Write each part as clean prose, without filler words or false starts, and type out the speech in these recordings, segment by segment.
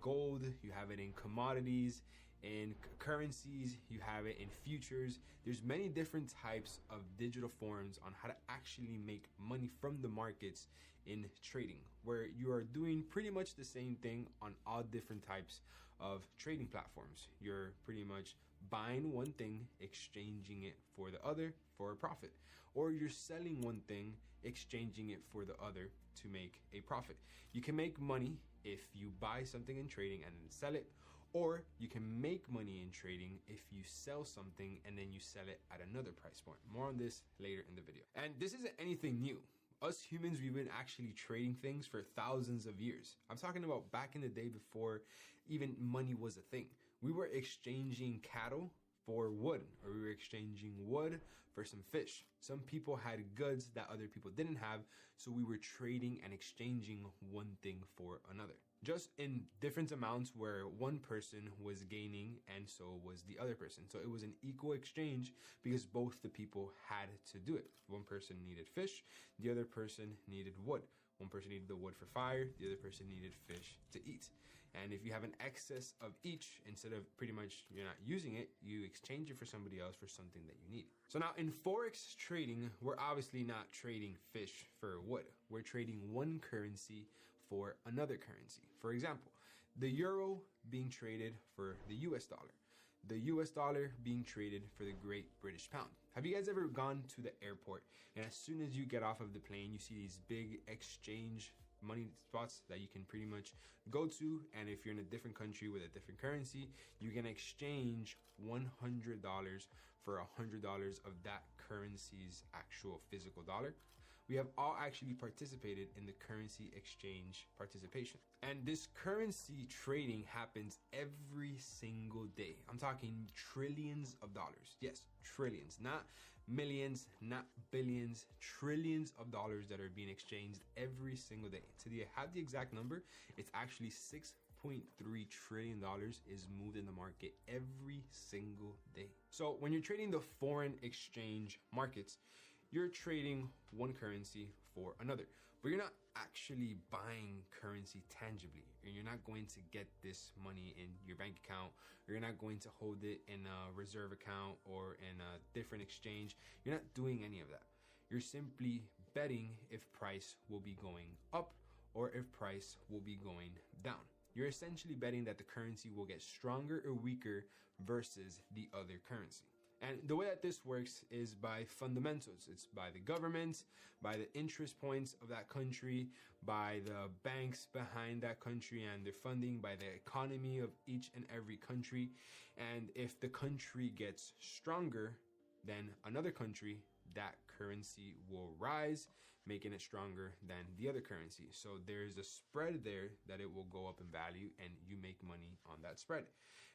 gold, you have it in commodities, in currencies, you have it in futures. There's many different types of digital forms on how to actually make money from the markets in trading, where you are doing pretty much the same thing on all different types of trading platforms. You're pretty much buying one thing, exchanging it for the other for a profit, or you're selling one thing, exchanging it for the other to make a profit. You can make money if you buy something in trading and then sell it, or you can make money in trading if you sell something and then you sell it at another price point. More on this later in the video. And this isn't anything new. Us humans, we've been actually trading things for thousands of years. I'm talking about back in the day before even money was a thing. We were exchanging cattle for wood, or we were exchanging wood for some fish. Some people had goods that other people didn't have, so we were trading and exchanging one thing for another. Just in different amounts where one person was gaining and so was the other person. So it was an equal exchange because both the people had to do it. One person needed fish, the other person needed wood. One person needed the wood for fire, the other person needed fish to eat. And if you have an excess of each, instead of pretty much you're not using it, you exchange it for somebody else for something that you need. So now in Forex trading, we're obviously not trading fish for wood. We're trading one currency for another currency. For example, the euro being traded for the US dollar. The US dollar being traded for the Great British Pound. Have you guys ever gone to the airport and as soon as you get off of the plane, you see these big exchange money spots that you can pretty much go to, and if you're in a different country with a different currency, you can exchange $100 for $100 of that currency's actual physical dollar. We have all actually participated in the currency exchange participation, and this currency trading happens every single day. I'm talking trillions of dollars. Yes, trillions, not millions, not billions, trillions of dollars that are being exchanged every single day. To have the exact number, it's actually $6.3 trillion is moved in the market every single day. So when you're trading the foreign exchange markets, you're trading one currency for another, but you're not actually buying currency tangibly. You're not going to get this money in your bank account, or you're not going to hold it in a reserve account or in a different exchange. You're not doing any of that. You're simply betting if price will be going up or if price will be going down. You're essentially betting that the currency will get stronger or weaker versus the other currency. And the way that this works is by fundamentals. It's by the government, by the interest points of that country, by the banks behind that country and their funding, by the economy of each and every country. And if the country gets stronger than another country, that currency will rise, making it stronger than the other currency. So there's a spread there that it will go up in value and you make money on that spread.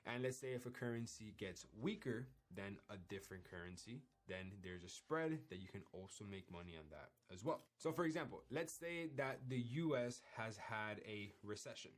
And let's say if a currency gets weaker than a different currency, then there's a spread that you can also make money on that as well. So for example, let's say that the US has had a recession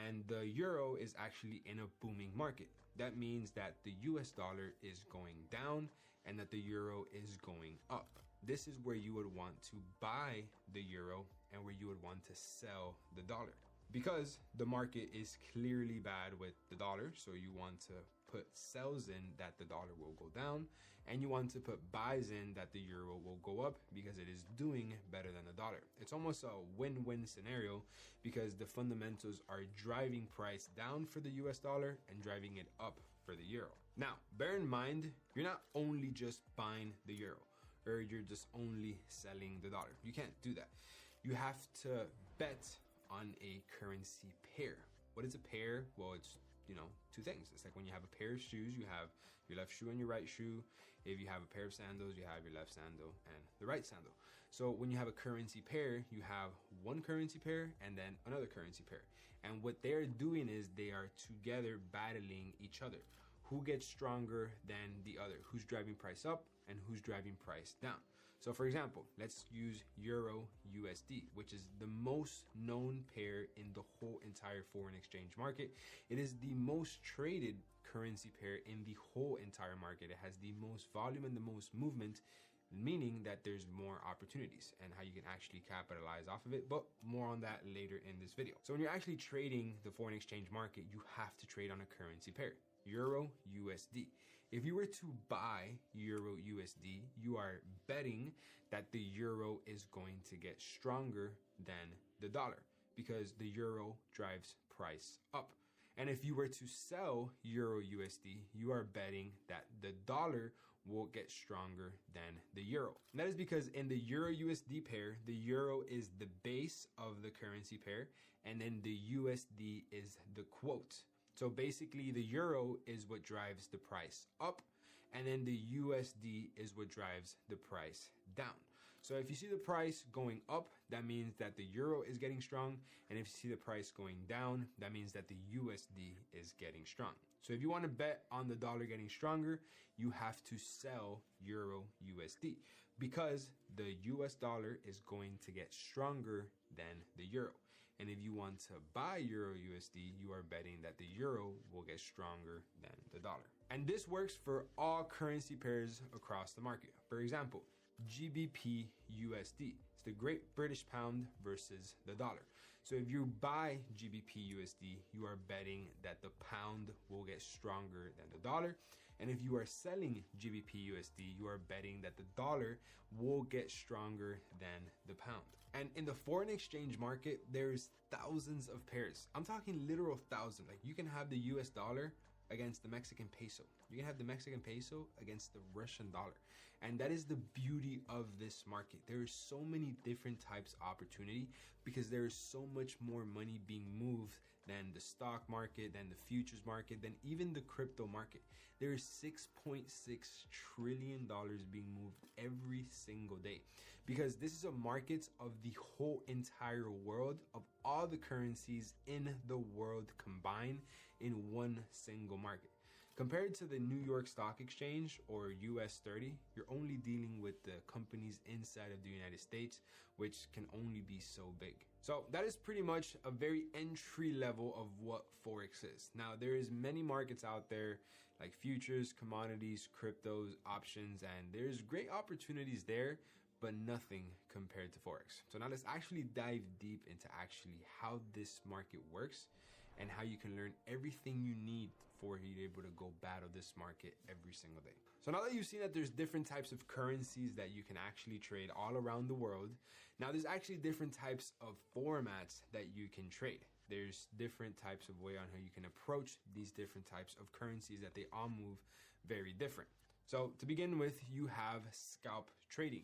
and the euro is actually in a booming market. That means that the US dollar is going down and that the euro is going up. This is where you would want to buy the euro and where you would want to sell the dollar, because the market is clearly bad with the dollar. So you want to put sells in that the dollar will go down, and you want to put buys in that the euro will go up because it is doing better than the dollar. It's almost a win-win scenario because the fundamentals are driving price down for the US dollar and driving it up for the euro. Now, bear in mind, you're not only just buying the euro or you're just only selling the dollar. You can't do that. You have to bet on a currency pair. What is a pair? Well, it's, two things. It's like when you have a pair of shoes, you have your left shoe and your right shoe. If you have a pair of sandals, you have your left sandal and the right sandal. So when you have a currency pair, you have one currency pair and then another currency pair. And what they're doing is they are together battling each other. Who gets stronger than the other? Who's driving price up and who's driving price down? So for example, let's use Euro USD, which is the most known pair in the whole entire foreign exchange market. It is the most traded currency pair in the whole entire market. It has the most volume and the most movement meaning that there's more opportunities and how you can actually capitalize off of it, but more on that later in this video. So when you're actually trading the foreign exchange market, you have to trade on a currency pair, Euro USD. If you were to buy Euro USD, you are betting that the euro is going to get stronger than the dollar because the euro drives price up. And if you were to sell Euro USD, you are betting that the dollar will get stronger than the euro. And that is because in the Euro USD pair, the euro is the base of the currency pair, and then the USD is the quote. So basically the euro is what drives the price up, and then the USD is what drives the price down. So if you see the price going up, that means that the euro is getting strong. And if you see the price going down, that means that the USD is getting strong. So if you want to bet on the dollar getting stronger, you have to sell Euro USD because the US dollar is going to get stronger than the euro. And if you want to buy Euro USD, you are betting that the euro will get stronger than the dollar. And this works for all currency pairs across the market. For example, GBP USD. It's the Great British Pound versus the dollar. So if you buy GBP USD, you are betting that the pound will get stronger than the dollar. And if you are selling GBP USD, you are betting that the dollar will get stronger than the pound. And in the foreign exchange market, there's thousands of pairs. I'm talking literal thousands. Like you can have the US dollar against the Mexican peso. You can have the Mexican peso against the Russian dollar. And that is the beauty of this market. There are so many different types of opportunity because there is so much more money being moved than the stock market, than the futures market, than even the crypto market. There is $6.6 trillion being moved every single day because this is a market of the whole entire world, of all the currencies in the world combined in one single market. Compared to the New York Stock Exchange or US 30, you're only dealing with the companies inside of the United States, which can only be so big. So that is pretty much a very entry level of what Forex is. Now, there is many markets out there like futures, commodities, cryptos, options, and there's great opportunities there, but nothing compared to Forex. So now let's actually dive deep into actually how this market works and how you can learn everything you need for you to be able to go battle this market every single day. So now that you've seen that there's different types of currencies that you can actually trade all around the world, now there's actually different types of formats that you can trade. There's different types of way on how you can approach these different types of currencies that they all move very different. So to begin with, you have scalp trading,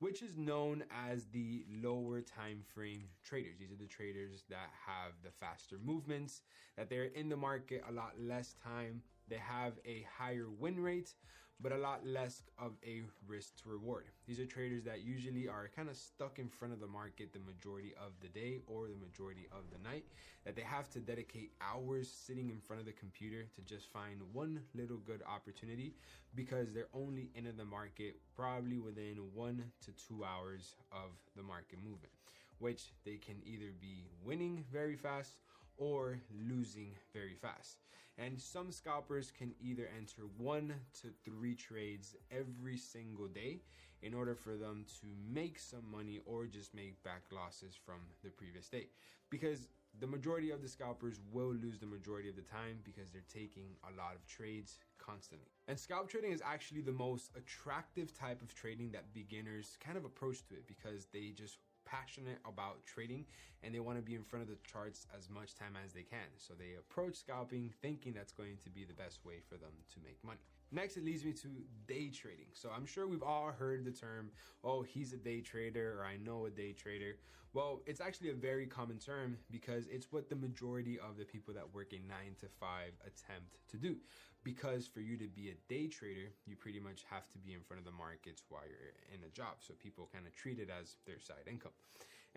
which is known as the lower time frame traders. These are the traders that have the faster movements, that they're in the market a lot less time. They have a higher win rate, but a lot less of a risk to reward. These are traders that usually are kind of stuck in front of the market the majority of the day or the majority of the night, that they have to dedicate hours sitting in front of the computer to just find one little good opportunity because they're only in the market probably within 1 to 2 hours of the market movement, which they can either be winning very fast or losing very fast. And some scalpers can either enter 1 to 3 trades every single day in order for them to make some money or just make back losses from the previous day. Because the majority of the scalpers will lose the majority of the time because they're taking a lot of trades constantly. And scalp trading is actually the most attractive type of trading that beginners kind of approach to it because they just passionate about trading and they want to be in front of the charts as much time as they can. So they approach scalping thinking that's going to be the best way for them to make money. Next, it leads me to day trading. So I'm sure we've all heard the term, oh, he's a day trader, or I know a day trader. Well, it's actually a very common term because it's what the majority of the people that work a 9 to 5 attempt to do. Because for you to be a day trader, you pretty much have to be in front of the markets while you're in a job. So people kind of treat it as their side income.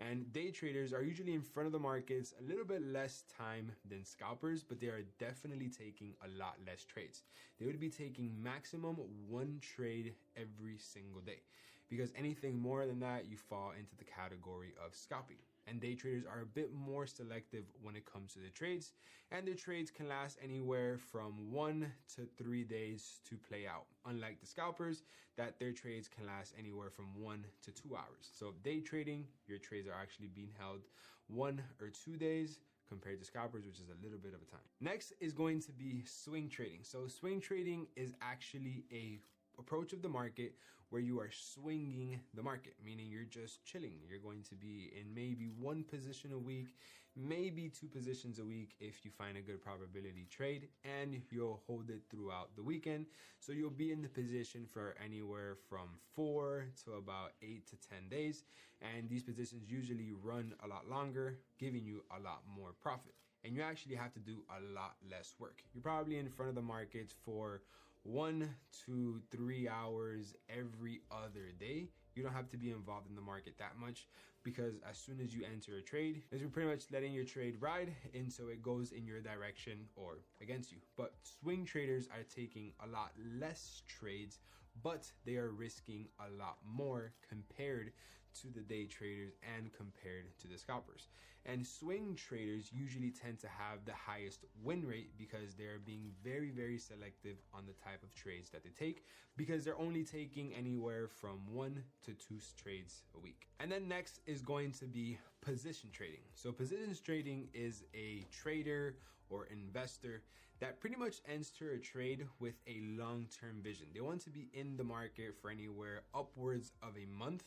And day traders are usually in front of the markets a little bit less time than scalpers, but they are definitely taking a lot less trades. They would be taking maximum 1 trade every single day, because anything more than that, you fall into the category of scalping. And day traders are a bit more selective when it comes to the trades, and their trades can last anywhere from 1 to 3 days to play out. Unlike the scalpers, that their trades can last anywhere from 1 to 2 hours. So day trading, your trades are actually being held 1 or 2 days compared to scalpers, which is a little bit of a time. Next is going to be swing trading. So swing trading is actually a approach of the market where you are swinging the market, meaning you're just chilling. You're going to be in maybe one position a week, maybe 2 positions a week if you find a good probability trade, and you'll hold it throughout the weekend. So you'll be in the position for anywhere from 4 to about 8 to 10 days. And these positions usually run a lot longer, giving you a lot more profit. And you actually have to do a lot less work. You're probably in front of the markets for 1 to 3 hours every other day. You don't have to be involved in the market that much, because as soon as you enter a trade, you're pretty much letting your trade ride, and so it goes in your direction or against you. But swing traders are taking a lot less trades, but they are risking a lot more compared to the day traders and compared to the scalpers. And swing traders usually tend to have the highest win rate because they're being very, very selective on the type of trades that they take, because they're only taking anywhere from 1 to 2 trades a week. And then next is going to be position trading. So positions trading is a trader or investor that pretty much enter a trade with a long-term vision. They want to be in the market for anywhere upwards of a month,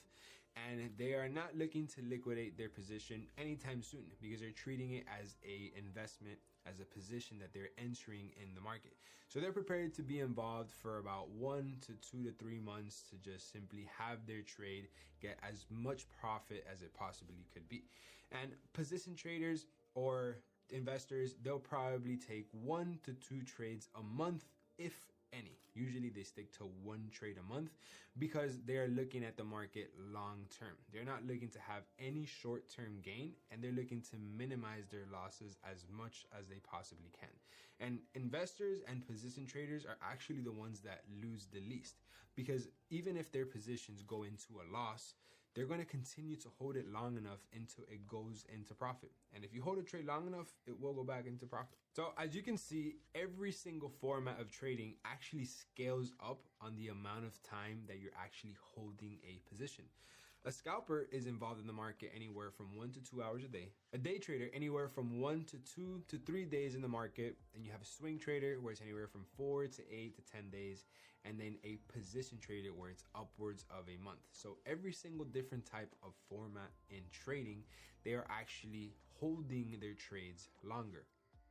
and they are not looking to liquidate their position anytime soon because they're treating it as a investment, as a position that they're entering in the market. So they're prepared to be involved for about 1 to 2 to 3 months to just simply have their trade get as much profit as it possibly could be. And position traders or investors, they'll probably take 1 to 2 trades a month, if any. Usually they stick to 1 trade a month because they're looking at the market long term. They're not looking to have any short-term gain, and they're looking to minimize their losses as much as they possibly can. And investors and position traders are actually the ones that lose the least, because even if their positions go into a loss, they're going to continue to hold it long enough until it goes into profit. And if you hold a trade long enough, it will go back into profit. So as you can see, every single format of trading actually scales up on the amount of time that you're actually holding a position. A scalper is involved in the market anywhere from 1 to 2 hours a day. A day trader anywhere from 1 to 2 to 3 days in the market. And you have a swing trader where it's anywhere from 4 to 8 to 10 days. And then a position trader where it's upwards of a month. So every single different type of format in trading, they are actually holding their trades longer,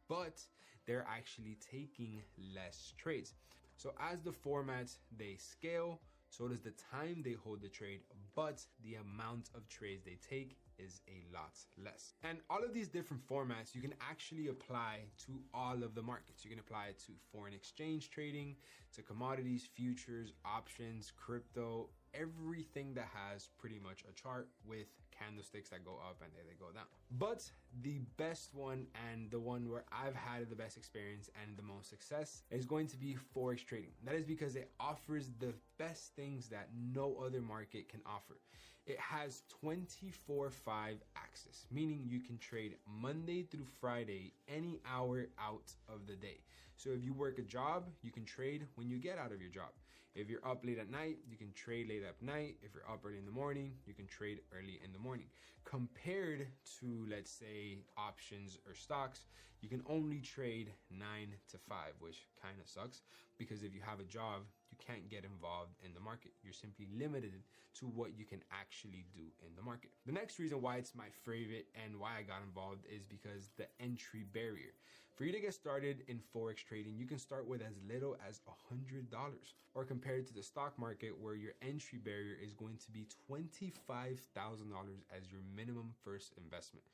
but they're actually taking less trades. So as the formats, they scale, so does the time they hold the trade, but the amount of trades they take is a lot less. And all of these different formats you can actually apply to all of the markets. You can apply it to foreign exchange trading, to commodities, futures, options, crypto, everything that has pretty much a chart with candlesticks that go up and then they go down. But the best one, and the one where I've had the best experience and the most success, is going to be forex trading. That is because it offers the best things that no other market can offer. It has 24/5 access, meaning you can trade Monday through Friday, any hour out of the day. So if you work a job, you can trade when you get out of your job. If you're up late at night, you can trade late at night. If you're up early in the morning, you can trade early in the morning. Compared to, let's say, options or stocks, you can only trade 9 to 5, which kind of sucks because if you have a job, you can't get involved in the market. You're simply limited to what you can actually do in the market. The next reason why it's my favorite and why I got involved is because the entry barrier. For you to get started in forex trading, you can start with as little as $100, or compared to the stock market where your entry barrier is going to be $25,000 as your minimum first investment.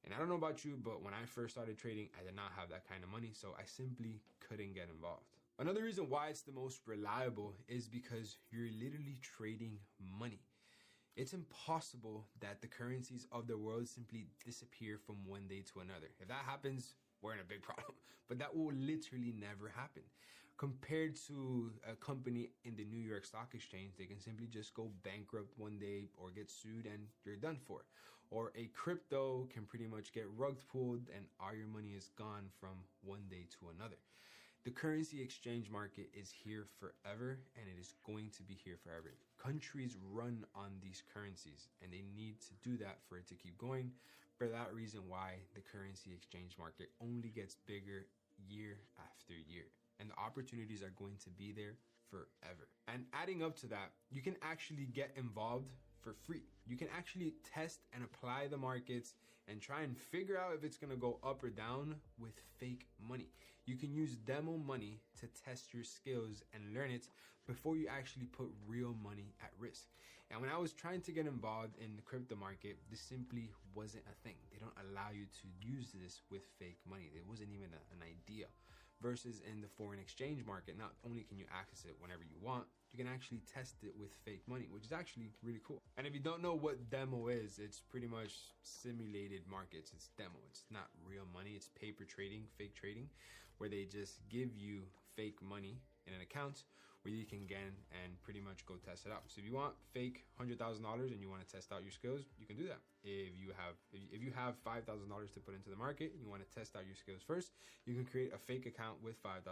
And I don't know about you, but when I first started trading, I did not have that kind of money, so I simply couldn't get involved. Another reason why it's the most reliable is because you're literally trading money. It's impossible that the currencies of the world simply disappear from one day to another. If that happens, we're in a big problem, but that will literally never happen. Compared to a company in the New York Stock Exchange, they can simply just go bankrupt one day or get sued and you're done for. or a crypto can pretty much get rug pulled and all your money is gone from one day to another. The currency exchange market is here forever, and it is going to be here forever. Countries run on these currencies, and they need to do that for it to keep going. For that reason why the currency exchange market only gets bigger year after year, and the opportunities are going to be there forever. And adding up to that, you can actually get involved for free. You can actually test and apply the markets and try and figure out if it's going to go up or down with fake money. You can use demo money to test your skills and learn it before you actually put real money at risk. And when I was trying to get involved in the crypto market, this simply wasn't a thing. They don't allow you to use this with fake money. It wasn't even an idea. Versus in the foreign exchange market, not only can you access it whenever you want, you can actually test it with fake money, which is actually really cool. And if you don't know what demo is, it's pretty much simulated markets. It's demo. It's not real money. It's paper trading, fake trading, where they just give you fake money in an account where you can get and pretty much go test it out. So if you want fake $100,000 and you want to test out your skills, you can do that. If you have $5,000 to put into the market and you want to test out your skills first, you can create a fake account with $5,000,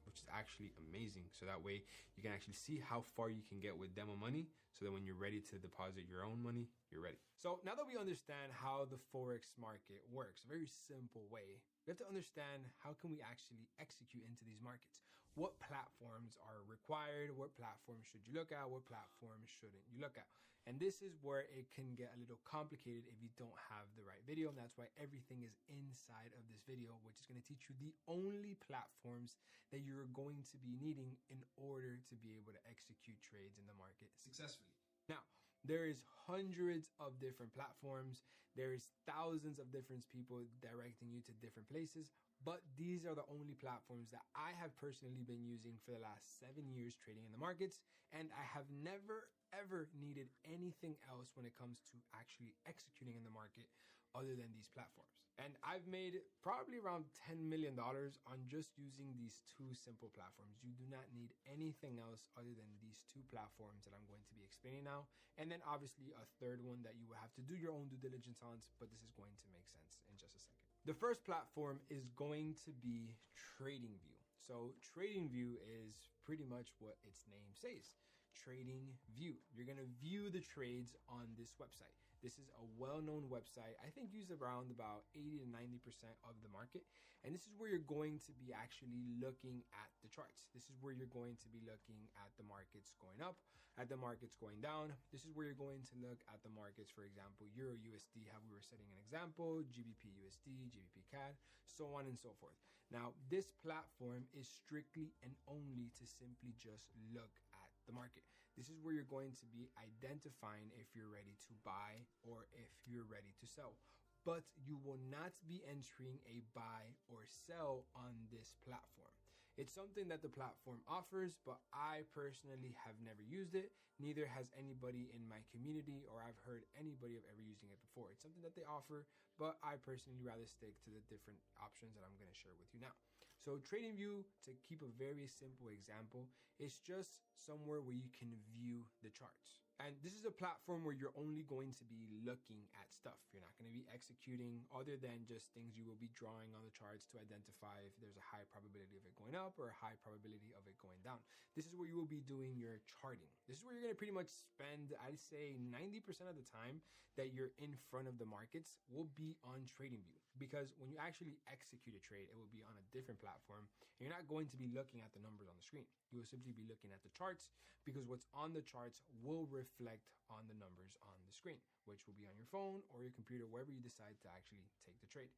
which is actually amazing. So that way you can actually see how far you can get with demo money, so that when you're ready to deposit your own money, you're ready. So now that we understand how the Forex market works, a very simple way, we have to understand how can we actually execute into these markets. What platforms are required? What platforms should you look at? What platforms shouldn't you look at? And this is where it can get a little complicated if you don't have the right video. And that's why everything is inside of this video, which is going to teach you the only platforms that you're going to be needing in order to be able to execute trades in the market successfully. Now, there is hundreds of different platforms. There is thousands of different people directing you to different places, but these are the only platforms that I have personally been using for the last 7 years trading in the markets, and I have never ever needed anything else when it comes to actually executing in the market other than these platforms. And I've made probably around $10 million on just using these two simple platforms. You do not need anything else other than these two platforms that I'm going to be explaining now. And then obviously a third one that you will have to do your own due diligence on, but this is going to make sense in just a second. The first platform is going to be TradingView. So TradingView is pretty much what its name says. TradingView. You're going to view the trades on this website. This is a well-known website, I think used around about 80 to 90% of the market. And this is where you're going to be actually looking at the charts. This is where you're going to be looking at the markets going up, at the markets going down. This is where you're going to look at the markets, for example, Euro USD, how we were setting an example, GBP USD, GBP CAD, so on and so forth. Now, this platform is strictly and only to simply just look at the market. This is where you're going to be identifying if you're ready to buy or if you're ready to sell. But you will not be entering a buy or sell on this platform. It's something that the platform offers, but I personally have never used it. Neither has anybody in my community, or I've heard anybody of ever using it before. It's something that they offer, but I personally rather stick to the different options that I'm going to share with you now. So TradingView, to keep a very simple example, is just somewhere where you can view the charts. And this is a platform where you're only going to be looking at stuff. You're not going to be executing other than just things you will be drawing on the charts to identify if there's a high probability of it going up or a high probability of it going down. This is where you will be doing your charting. This is where you're going to pretty much spend, I'd say 90% of the time that you're in front of the markets will be on TradingView. Because when you actually execute a trade, it will be on a different platform. And you're not going to be looking at the numbers on the screen. You will simply be looking at the charts, because what's on the charts will reflect on the numbers on the screen, which will be on your phone or your computer, wherever you decide to actually take the trade.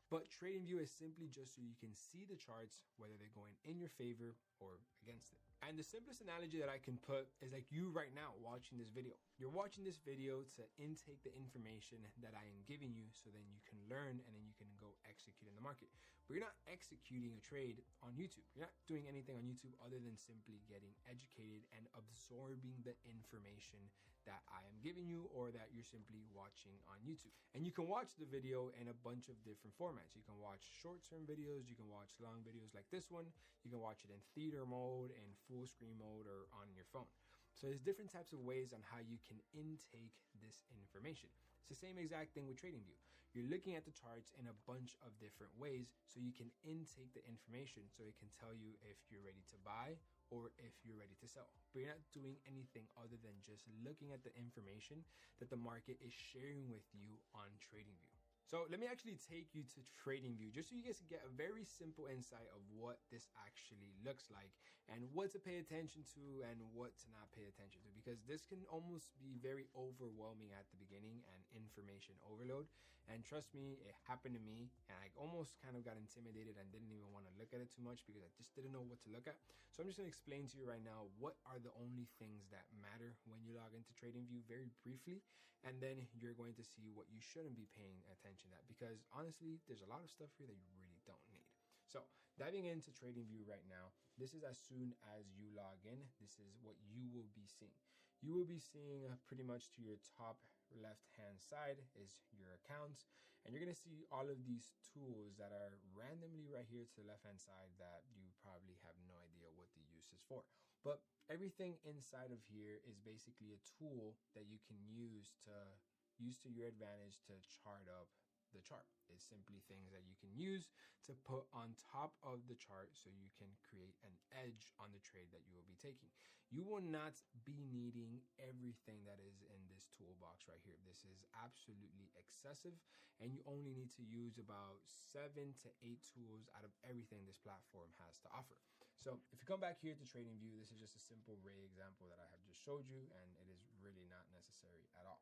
But TradingView is simply just so you can see the charts, whether they're going in your favor or against it. And the simplest analogy that I can put is like you right now watching this video. You're watching this video to intake the information that I am giving you, so then you can learn and then you can go execute in the market. But you're not executing a trade on YouTube. You're not doing anything on YouTube other than simply getting educated and absorbing the information that I am giving you, or that you're simply watching on YouTube. And you can watch the video in a bunch of different formats. You can watch short-term videos, you can watch long videos like this one, you can watch it in theater mode, in full screen mode, or on your phone. So there's different types of ways on how you can intake this information. It's the same exact thing with TradingView. You're looking at the charts in a bunch of different ways so you can intake the information so it can tell you if you're ready to buy or if you're ready to sell. But you're not doing anything other than just looking at the information that the market is sharing with you on TradingView. So let me actually take you to TradingView just so you guys can get a very simple insight of what this actually looks like and what to pay attention to and what to not pay attention to, because this can almost be very overwhelming at the beginning and information overload. And trust me, it happened to me and I almost kind of got intimidated and didn't even want to look at it too much because I just didn't know what to look at. So I'm just gonna explain to you right now what are the only things that matter when you log into TradingView very briefly, and then you're going to see what you shouldn't be paying attention that, because honestly there's a lot of stuff here that you really don't need. So diving into TradingView right now, this is as soon as you log in, this is what you will be seeing. You will be seeing pretty much to your top left hand side is your accounts, and you're going to see all of these tools that are randomly right here to the left hand side that you probably have no idea what the use is for. But everything inside of here is basically a tool that you can use to your advantage to chart up the chart. It's simply things that you can use to put on top of the chart so you can create an edge on the trade that you will be taking. You will not be needing everything that is in this toolbox right here. This is absolutely excessive, and you only need to use about 7 to 8 tools out of everything this platform has to offer. So if you come back here to TradingView, this is just a simple ray example that I have just showed you, and it is really not necessary at all.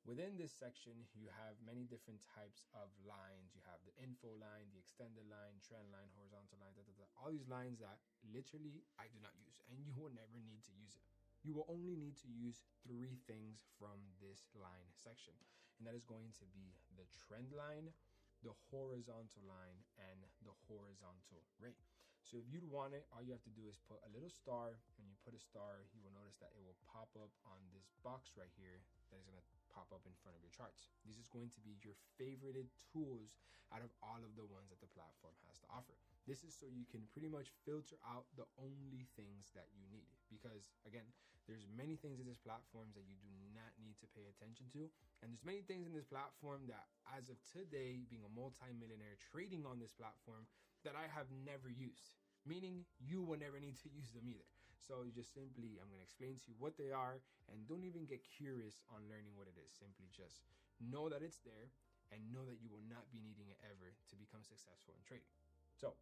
Within this section, you have many different types of lines. You have the info line, the extended line, trend line, horizontal line, all these lines that literally I do not use, and you will never need to use it. You will only need to use 3 things from this line section, and that is going to be the trend line, the horizontal line, and the horizontal rate. So if you'd want it, all you have to do is put a little star. When you put a star, you will notice that it will pop up on this box right here that is going to pop up in front of your charts. This is going to be your favorited tools out of all of the ones that the platform has to offer. This is so you can pretty much filter out the only things that you need, because again, there's many things in this platform that you do not need to pay attention to, and there's many things in this platform that as of today, being a multi-millionaire trading on this platform, that I have never used, meaning you will never need to use them either. So you just simply, I'm going to explain to you what they are, and don't even get curious on learning what it is. Simply just know that it's there and know that you will not be needing it ever to become successful in trading. So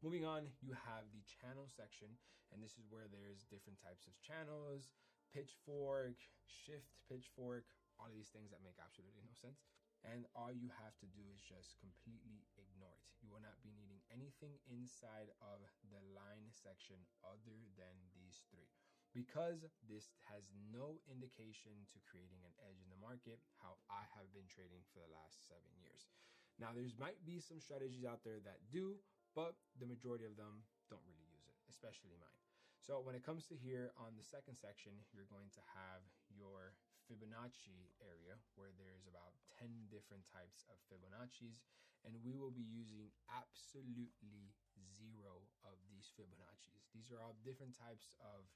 moving on, you have the channel section, and this is where there's different types of channels, pitchfork, shift pitchfork, all of these things that make absolutely no sense. And all you have to do is just completely ignore it. You will not be needing anything inside of the line section other than these 3, because this has no indication to creating an edge in the market, how I have been trading for the last 7 years. Now, there's might be some strategies out there that do, but the majority of them don't really use it, especially mine. So when it comes to here on the second section, you're going to have your Fibonacci area where there's about 10 different types of Fibonacci's, and we will be using absolutely 0 of these Fibonacci's. These are all different types of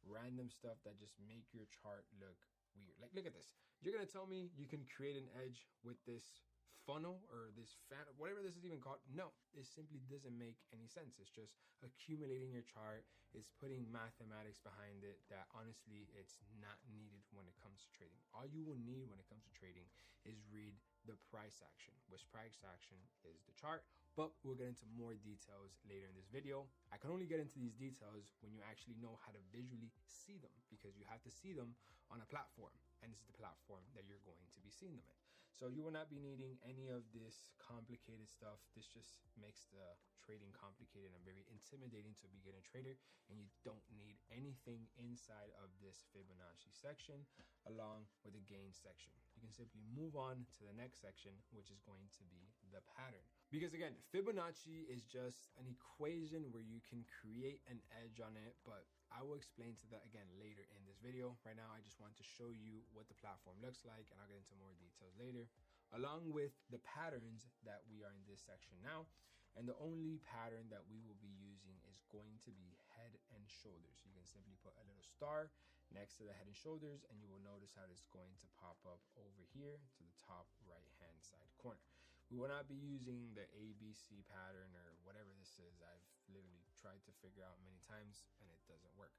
random stuff that just make your chart look weird. Like, look at this. You're gonna tell me you can create an edge with this funnel or this fan, whatever this is even called? No, it simply doesn't make any sense. It's just accumulating your chart. It's putting mathematics behind it that honestly it's not needed when it comes to trading. All you will need when it comes to trading is read the price action, which price action is the chart, but we'll get into more details later in this video. I can only get into these details when you actually know how to visually see them, because you have to see them on a platform, and this is the platform that you're going to be seeing them in. So you will not be needing any of this complicated stuff. This just makes the trading complicated and very intimidating to a beginner trader, and you don't need anything inside of this Fibonacci section along with the gain section. You can simply move on to the next section, which is going to be the pattern. Because again, Fibonacci is just an equation where you can create an edge on it, but I will explain to that again later in this video. Right now, I just want to show you what the platform looks like, and I'll get into more details later, along with the patterns that we are in this section now. And the only pattern that we will be using is going to be head and shoulders. You can simply put a little star next to the head and shoulders, and you will notice how it's going to pop up over here to the top right hand side corner. We will not be using the ABC pattern or whatever this is. I've literally tried to figure out many times and it doesn't work.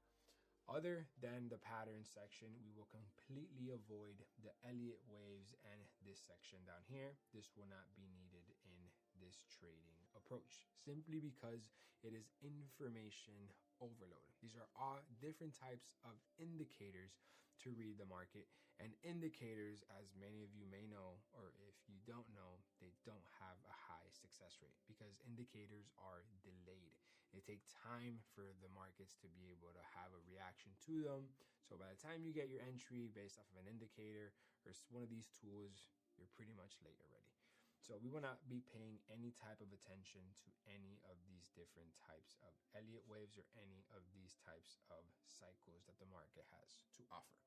Other than the pattern section, we will completely avoid the Elliott waves and this section down here. This will not be needed in this trading approach, simply because it is information overload. These are all different types of indicators to read the market, and indicators, as many of you may know, or if you don't know, they don't have a high success rate because indicators are delayed. They take time for the markets to be able to have a reaction to them. So by the time you get your entry based off of an indicator or one of these tools, you're pretty much late already. So we will not be paying any type of attention to any of these different types of Elliott waves or any of these types of cycles that the market has to offer.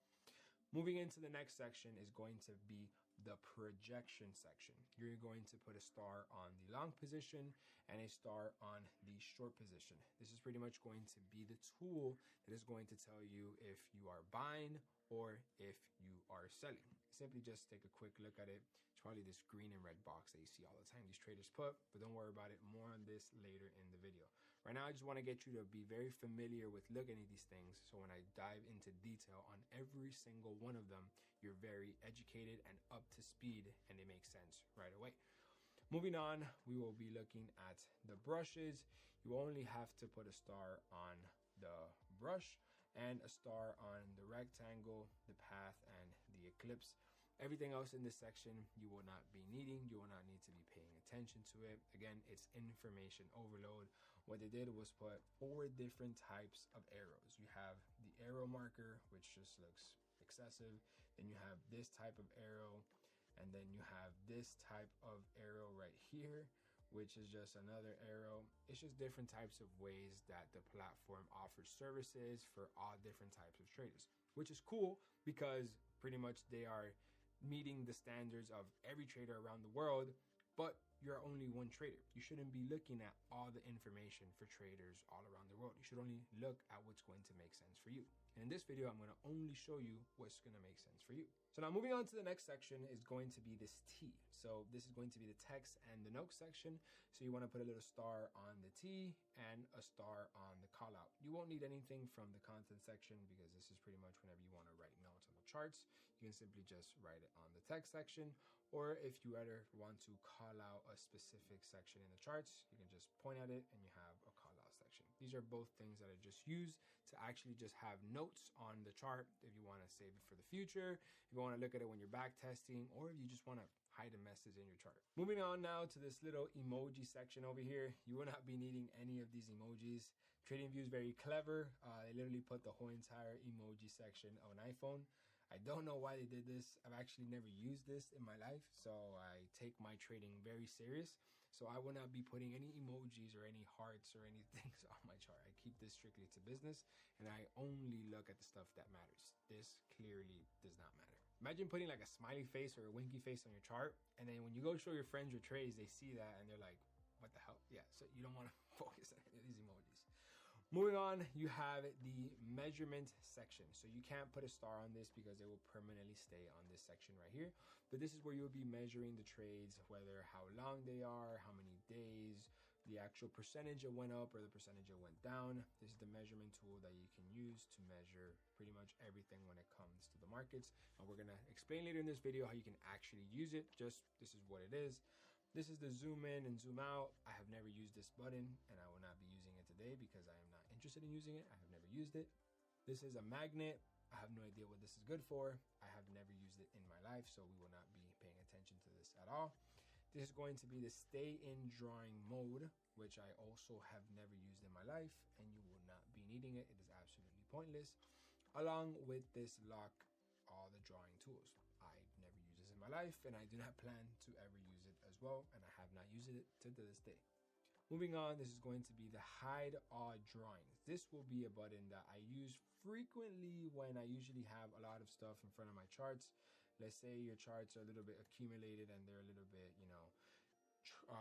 Moving into the next section is going to be the projection section. You're going to put a star on the long position and a star on the short position. This is pretty much going to be the tool that is going to tell you if you are buying or if you are selling. Simply just take a quick look at it. It's probably this green and red box that you see all the time these traders put, but don't worry about it. More on this later in the video. Right now, I just want to get you to be very familiar with looking at these things, so when I dive into detail on every single one of them, you're very educated and up to speed and it makes sense right away. Moving on, we will be looking at the brushes. You only have to put a star on the brush and a star on the rectangle, the path, and the eclipse. Everything else in this section you will not be needing. You will not need to be paying attention to it. Again, it's information overload. What they did was put 4 different types of arrows. You have the arrow marker, which just looks excessive. Then you have this type of arrow, and then you have this type of arrow right here, which is just another arrow. It's just different types of ways that the platform offers services for all different types of traders, which is cool because pretty much they are meeting the standards of every trader around the world, but you're only one trader. You shouldn't be looking at all the information for traders all around the world. You should only look at what's going to make sense for you. And in this video, I'm going to only show you what's going to make sense for you. So now moving on to the next section is going to be this T. So this is going to be the text and the notes section. So you want to put a little star on the T and a star on the call out. You won't need anything from the content section because this is pretty much whenever you want to write notes on the charts, you can simply just write it on the text section. Or if you ever want to call out a specific section in the charts, you can just point at it and you have a call out section. These are both things that I just use to actually just have notes on the chart if you want to save it for the future, if you want to look at it when you're back testing, or if you just want to hide a message in your chart. Moving on now to this little emoji section over here. You will not be needing any of these emojis. TradingView is very clever. They literally put the whole entire emoji section of an iPhone. I don't know why they did this. I've actually never used this in my life, so I take my trading very serious. So I will not be putting any emojis or any hearts or anything on my chart. I keep this strictly to business, and I only look at the stuff that matters. This clearly does not matter. Imagine putting like a smiley face or a winky face on your chart, and then when you go show your friends your trades, they see that and they're like, what the hell? Yeah, so you don't want to focus on any of these emojis. Moving on, you have the measurement section. So you can't put a star on this because it will permanently stay on this section right here. But this is where you'll be measuring the trades, whether how long they are, how many days, the actual percentage it went up or the percentage it went down. This is the measurement tool that you can use to measure pretty much everything when it comes to the markets. And we're gonna explain later in this video how you can actually use it. Just this is what it is. This is the zoom in and zoom out. I have never used this button and I will not be using it today because I am not interested in using it. I have never used it. This is a magnet. I have no idea what this is good for. I have never used it in my life, so we will not be paying attention to this at all. This is going to be the stay in drawing mode, which I also have never used in my life, and you will not be needing it. It is absolutely pointless. Along with this lock all the drawing tools. I never use this in my life, and I do not plan to ever use it as well, and I have not used it to this day. Moving on, this is going to be the hide all drawings. This will be a button that I use frequently when I usually have a lot of stuff in front of my charts. Let's say your charts are a little bit accumulated and they're a little bit,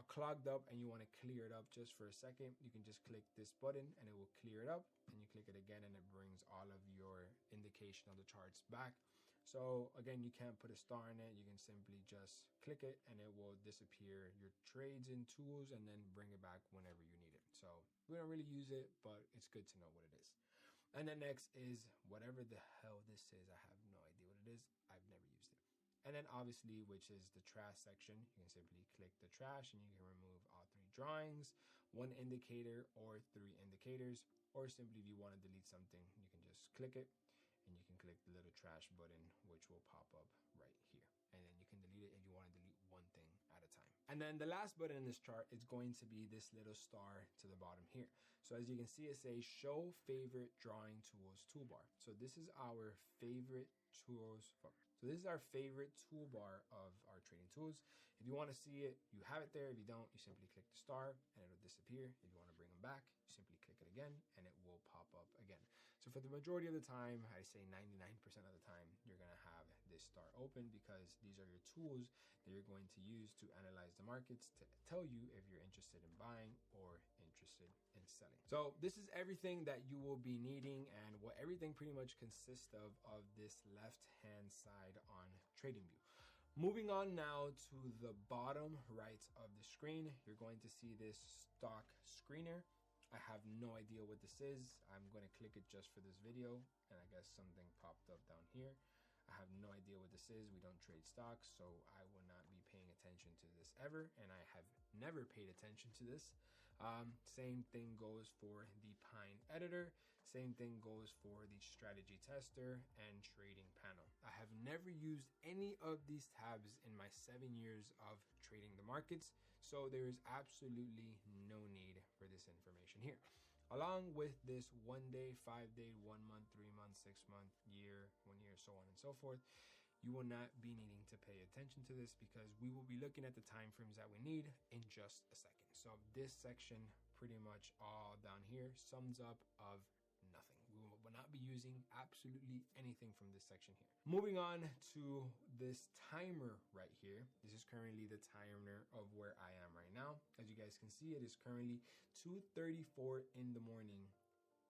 clogged up and you want to clear it up just for a second, you can just click this button and it will clear it up, and you click it again and it brings all of your indication of the charts back. So again, you can't put a star in it, you can simply just click it and it will disappear your trades and tools and then bring it back whenever you need it. So we don't really use it, but it's good to know what it is. And then next is whatever the hell this is. I have no idea what it is. I've never used it. And then obviously, which is the trash section, you can simply click the trash and you can remove all 3 drawings, 1 indicator or 3 indicators, or simply if you want to delete something, you can just click it and you can click the little trash button, which will pop up right here. And then you can delete it if you want to delete 1 thing at a time. And then the last button in this chart is going to be this little star to the bottom here. So as you can see, it says show favorite drawing tools toolbar. So this is our favorite tools. So this is our favorite toolbar of our trading tools. If you want to see it, you have it there. If you don't, you simply click the star and it'll disappear. If you want to bring them back, you simply click it again and it will pop up again. So for the majority of the time, I say 99% of the time, you're going to have this star open because these are your tools that you're going to use to analyze the markets to tell you if you're interested in buying or interested in selling. So this is everything that you will be needing and what everything pretty much consists of this left-hand side on TradingView. Moving on now to the bottom right of the screen, you're going to see this stock screener. I have no idea what this is. I'm going to click it just for this video, and I guess something popped up down here. I have no idea what this is. We don't trade stocks, so I will not be paying attention to this ever, and I have never paid attention to this. Same thing goes for the Pine editor. Same thing goes for the strategy tester and trading panel. I have never used any of these tabs in my 7 years of trading the markets, so there is absolutely no need for this information here. Along with this 1 day, 5 day, 1 month, 3 months, 6 month, year, 1 year, so on and so forth, you will not be needing to pay attention to this because we will be looking at the time frames that we need in just a second. So this section, pretty much all down here, sums up of nothing. We will not be using absolutely anything from this section here. Moving on to this timer right here. This is currently the timer of where I am right now. As you guys can see, it is currently 2:34 in the morning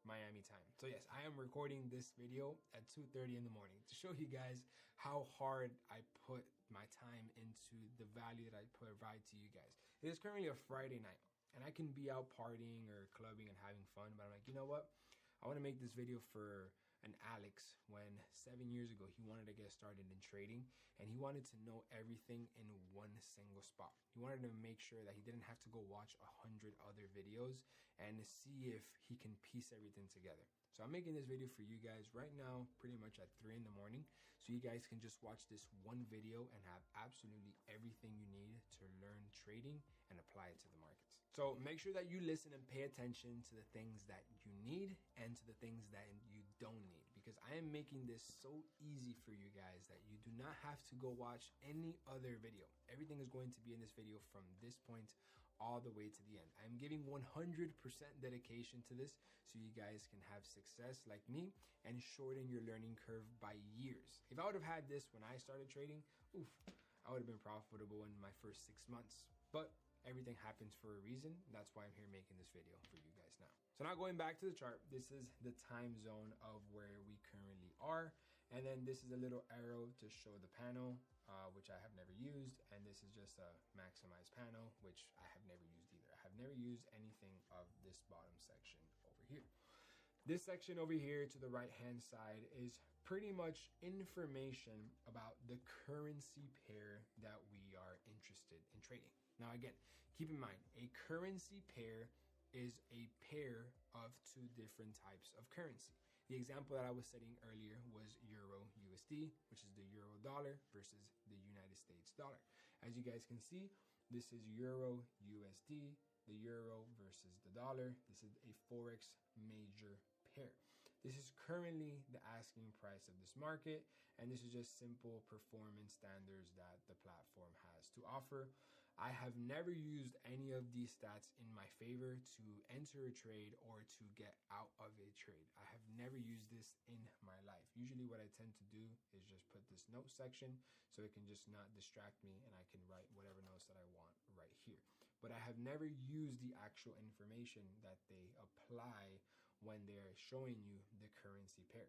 Miami time. So yes, I am recording this video at 2:30 in the morning to show you guys how hard I put my time into the value that I provide to you guys. It is currently a Friday night and I can be out partying or clubbing and having fun, but I'm like, you know what? I want to make this video for an Alex when 7 years ago he wanted to get started in trading and he wanted to know everything in one single spot. He wanted to make sure that he didn't have to go watch 100 other videos and see if he can piece everything together. So I'm making this video for you guys right now, pretty much at 3 in the morning, so you guys can just watch this one video and have absolutely everything you need to learn trading and apply it to the markets. So make sure that you listen and pay attention to the things that you need and to the things that you don't need, because I am making this so easy for you guys that you do not have to go watch any other video. Everything is going to be in this video from this point all the way to the end. I'm giving 100% dedication to this so you guys can have success like me and shorten your learning curve by years. If I would have had this when I started trading, I would have been profitable in my first 6 months. But everything happens for a reason. That's why I'm here making this video for you guys now. So now going back to the chart, this is the time zone of where we currently are. And then this is a little arrow to show the panel, which I have never used. And this is just a maximize panel, which I have never used either. I have never used anything of this bottom section over here. This section over here to the right hand side is pretty much information about the currency pair that we are interested in trading. Now again, keep in mind, a currency pair is a pair of 2 different types of currency. The example that I was setting earlier was Euro USD, which is the Euro dollar versus the United States dollar. As you guys can see, this is Euro USD, the Euro versus the dollar. This is a Forex major pair. This is currently the asking price of this market, and this is just simple performance standards that the platform has to offer. I have never used any of these stats in my favor to enter a trade or to get out of a trade. I have never used this in my life. Usually what I tend to do is just put this note section so it can just not distract me and I can write whatever notes that I want right here. But I have never used the actual information that they apply when they're showing you the currency pair.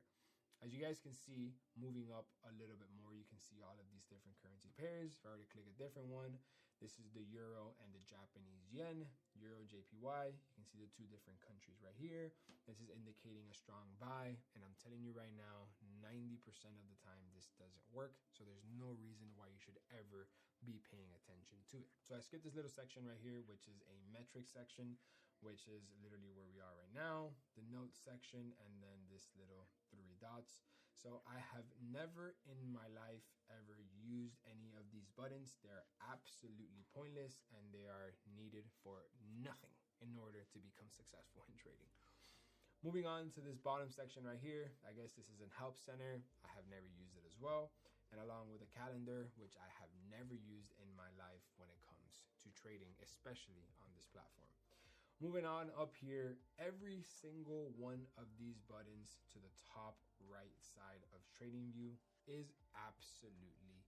As you guys can see, moving up a little bit more, you can see all of these different currency pairs. If I were to click a different one, this is the euro and the Japanese yen, euro JPY. You can see the two different countries right here. This is indicating a strong buy. And I'm telling you right now, 90% of the time, this doesn't work. So there's no reason why you should ever be paying attention to it. So I skipped this little section right here, which is a metric section, which is literally where we are right now, the notes section, and then this little 3 dots. So I have never in my life ever used any of these buttons. They're absolutely pointless and they are needed for nothing in order to become successful in trading. Moving on to this bottom section right here, I guess this is a help center. I have never used it as well. And along with a calendar, which I have never used in my life when it comes to trading, especially on this platform. Moving on up here, every single one of these buttons to the top right side of TradingView is absolutely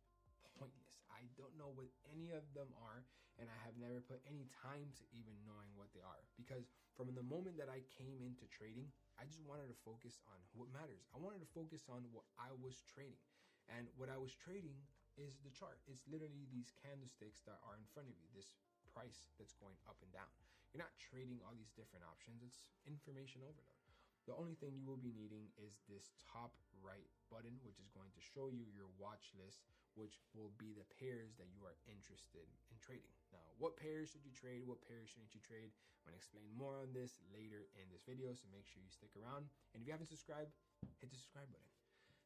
pointless. I don't know what any of them are, and I have never put any time to even knowing what they are, because from the moment that I came into trading, I just wanted to focus on what matters. I wanted to focus on what I was trading, and what I was trading is the chart. It's literally these candlesticks that are in front of you, this price that's going up and down. You're not trading all these different options. It's information overload. The only thing you will be needing is this top right button, which is going to show you your watch list, which will be the pairs that you are interested in trading. Now, what pairs should you trade? What pairs shouldn't you trade? I'm going to explain more on this later in this video, so make sure you stick around. And if you haven't subscribed, hit the subscribe button.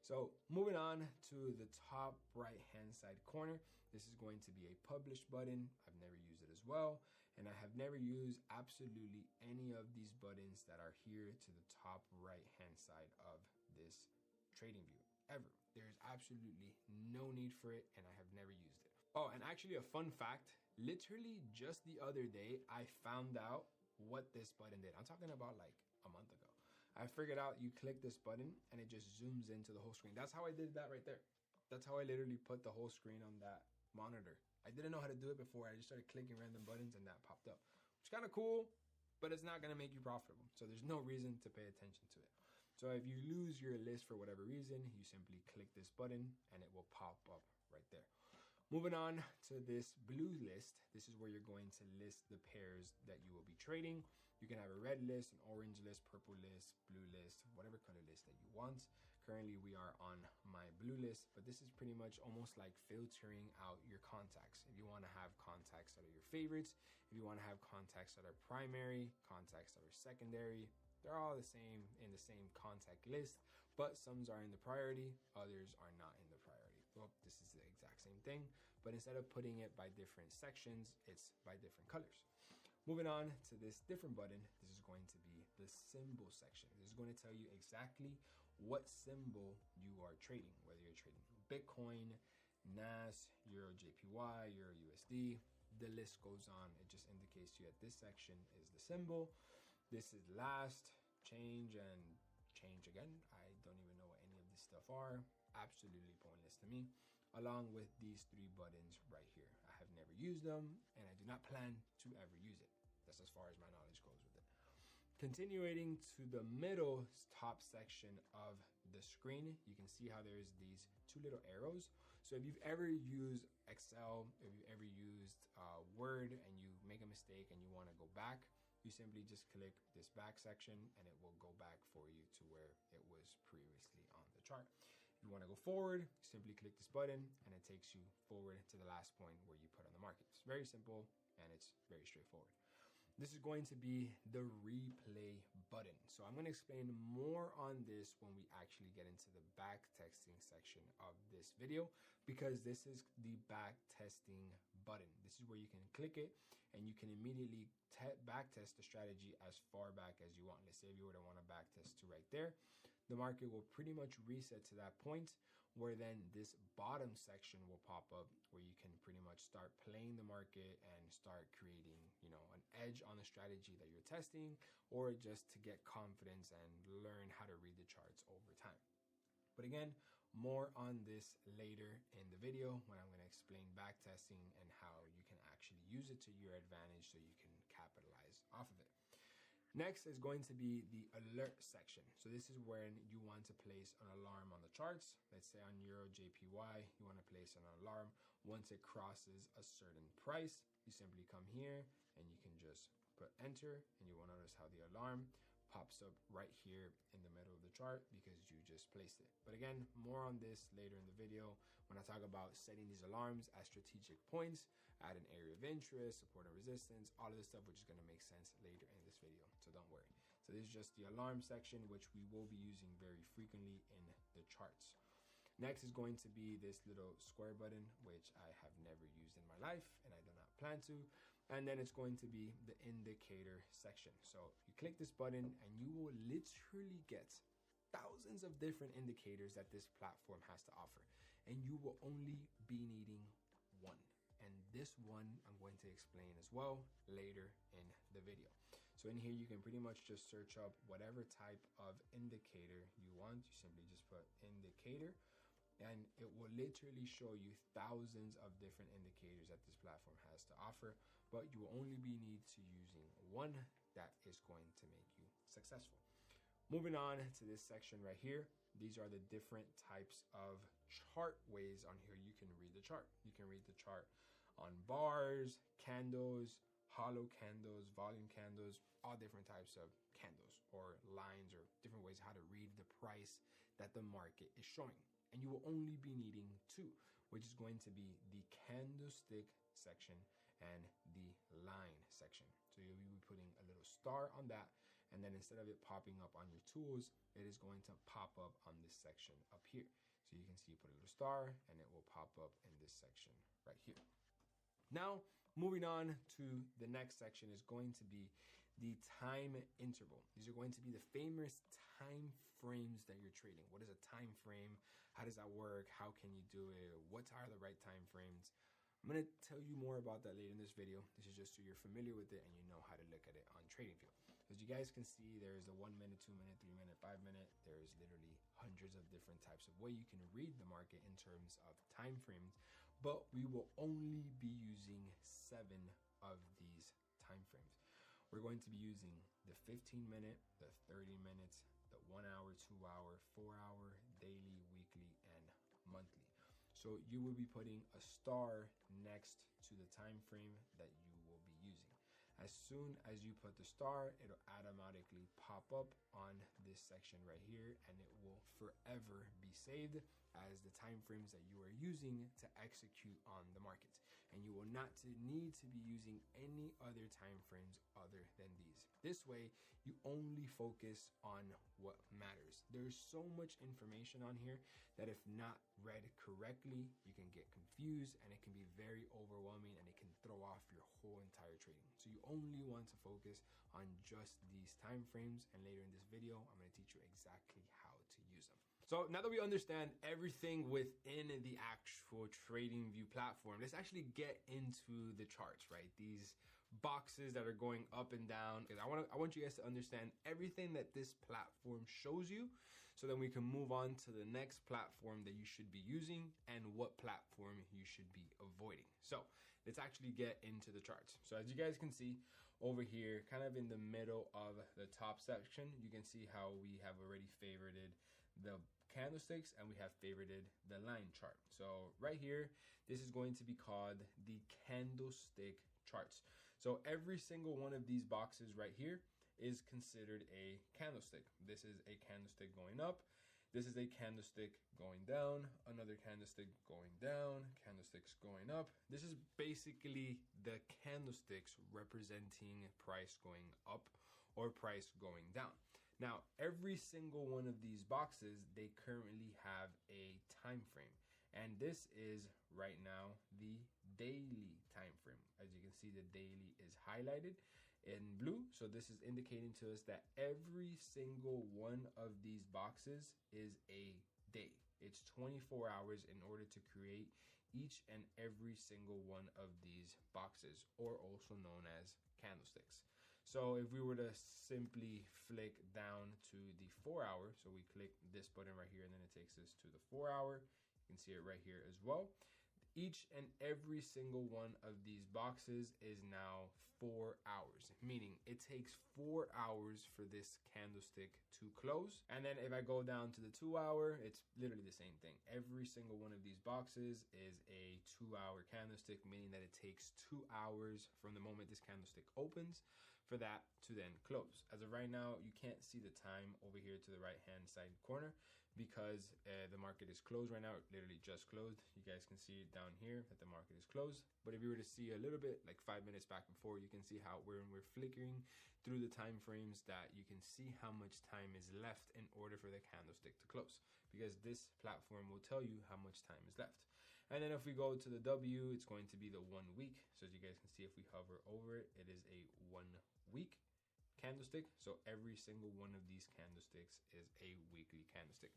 So moving on to the top right hand side corner, this is going to be a publish button. I've never used it as well. And I have never used absolutely any of these buttons that are here to the top right hand side of this TradingView ever. There's absolutely no need for it, and I have never used it. Oh, and actually a fun fact, literally just the other day, I found out what this button did. I'm talking about like a month ago. I figured out you click this button and it just zooms into the whole screen. That's how I did that right there. That's how I literally put the whole screen on that monitor. I didn't know how to do it before. I just started clicking random buttons and that popped up. Which is kind of cool, but it's not going to make you profitable. So there's no reason to pay attention to it. So if you lose your list for whatever reason, you simply click this button and it will pop up right there. Moving on to this blue list, this is where you're going to list the pairs that you will be trading. You can have a red list, an orange list, purple list, blue list, whatever color list that you want. Currently, we are on my blue list, but this is pretty much almost like filtering out your contacts. If you want to have contacts that are your favorites, if you want to have contacts that are primary, contacts that are secondary, they're all the same in the same contact list, but some are in the priority, others are not in the priority. Well, this is the exact same thing, but instead of putting it by different sections, it's by different colors. Moving on to this different button, this is going to be the symbol section. This is going to tell you exactly what symbol you are trading, whether you're trading Bitcoin, NAS, Euro JPY, Euro USD, the list goes on. It just indicates to you that this section is the symbol. This is last, change, and change again. I don't even know what any of this stuff are. Absolutely pointless to me. Along with these 3 buttons right here. I have never used them, and I do not plan to ever use it. That's as far as my knowledge goes with it. Continuing to the middle top section of the screen, you can see how there's these 2 little arrows. So if you've ever used Excel, if you've ever used Word and you make a mistake and you want to go back, you simply just click this back section and it will go back for you to where it was previously on the chart. If you want to go forward, simply click this button and it takes you forward to the last point where you put on the market. It's very simple and it's very straightforward. This is going to be the replay button. So I'm going to explain more on this when we actually get into the back testing section of this video, because this is the back testing button. This is where you can click it and you can immediately back test the strategy as far back as you want. Let's say if you were to want to back test to right there, the market will pretty much reset to that point where then this bottom section will pop up where you can pretty much start playing the market and start creating, you know, an edge on the strategy that you're testing, or just to get confidence and learn how to read the charts over time. But again, more on this later in the video when I'm going to explain backtesting and how you can actually use it to your advantage so you can capitalize off of it. Next is going to be the alert section. So this is when you want to place an alarm on the charts. Let's say on Euro JPY, you want to place an alarm. Once it crosses a certain price, you simply come here and you can just put enter, and you will notice how the alarm pops up right here in the middle of the chart because you just placed it. But again, more on this later in the video when I talk about setting these alarms at strategic points, at an area of interest, support and resistance, all of this stuff, which is going to make sense later in this video. So don't worry. So this is just the alarm section, which we will be using very frequently in the charts. Next is going to be this little square button, which I have never used in my life and I do not plan to. And then it's going to be the indicator section. So you click this button and you will literally get thousands of different indicators that this platform has to offer. And you will only be needing one. And this one I'm going to explain as well later in the video. So in here, you can pretty much just search up whatever type of indicator you want. You simply just put indicator, and it will literally show you thousands of different indicators that this platform has to offer, but you will only be need to using one that is going to make you successful. Moving on to this section right here, these are the different types of chart ways on here you can read the chart. You can read the chart on bars, candles, hollow candles, volume candles, all different types of candles or lines or different ways how to read the price that the market is showing. And you will only be needing two, which is going to be the candlestick section and the line section. So you'll be putting a little star on that, and then instead of it popping up on your tools, it is going to pop up on this section up here. So you can see you put a little star and it will pop up in this section right here. Now, moving on to the next section is going to be the time interval. These are going to be the famous time frames that you're trading. What is a time frame? How does that work? How can you do it? What are the right time frames? I'm going to tell you more about that later in this video. This is just so you're familiar with it and you know how to look at it on TradingView. As you guys can see, there's a 1 minute, 2 minute, 3 minute, 5 minute. There's literally hundreds of different types of way you can read the market in terms of time frames, but we will only be using 7 of these time frames. We're going to be using the 15 minute, the 30 minutes, the 1 hour, 2 hour, 4 hour, daily, weekly, and monthly. So you will be putting a star next to the time frame that you will be using. As soon as you put the star, it'll automatically pop up on this section right here, and it will forever be saved as the time frames that you are using to execute on the market. And you will not need to be using any other time frames other than these. This way, you only focus on what matters. There's so much information on here that if not read correctly, you can get confused and it can be very overwhelming and it can throw off your whole entire trading. So you only want to focus on just these time frames, and later in this video, I'm going to teach you exactly how to use them. So now that we understand everything within the actual TradingView platform, let's actually get into the charts, right? These boxes that are going up and down, because I want you guys to understand everything that this platform shows you, so then we can move on to the next platform that you should be using and what platform you should be avoiding. So let's actually get into the charts. So as you guys can see over here, kind of in the middle of the top section, you can see how we have already favorited the candlesticks and we have favorited the line chart. So right here, this is going to be called the candlestick charts. So every single one of these boxes right here is considered a candlestick. This is a candlestick going up. This is a candlestick going down, another candlestick going down, candlesticks going up. This is basically the candlesticks representing price going up or price going down. Now, every single one of these boxes, they currently have a time frame. And this is right now the daily time frame. As you can see, the daily is highlighted in blue. So this is indicating to us that every single one of these boxes is a day. It's 24 hours in order to create each and every single one of these boxes, or also known as candlesticks. So if we were to simply flick down to the 4 hour, so we click this button right here and then it takes us to the 4 hour, you can see it right here as well. Each and every single one of these boxes is now 4 hours, meaning it takes 4 hours for this candlestick to close. And then if I go down to the 2 hour, it's literally the same thing. Every single one of these boxes is a 2 hour candlestick, meaning that it takes 2 hours from the moment this candlestick opens for that to then close. As of right now, you can't see the time over here to the right hand side corner because the market is closed right now. It literally just closed. You guys can see it down here that the market is closed. But if you were to see a little bit, like 5 minutes back before, you can see how we're flickering through the time frames, that you can see how much time is left in order for the candlestick to close, because this platform will tell you how much time is left. And then if we go to the W, it's going to be the 1 week. So as you guys can see, if we hover over it, it is a 1 week candlestick. So every single one of these candlesticks is a weekly candlestick.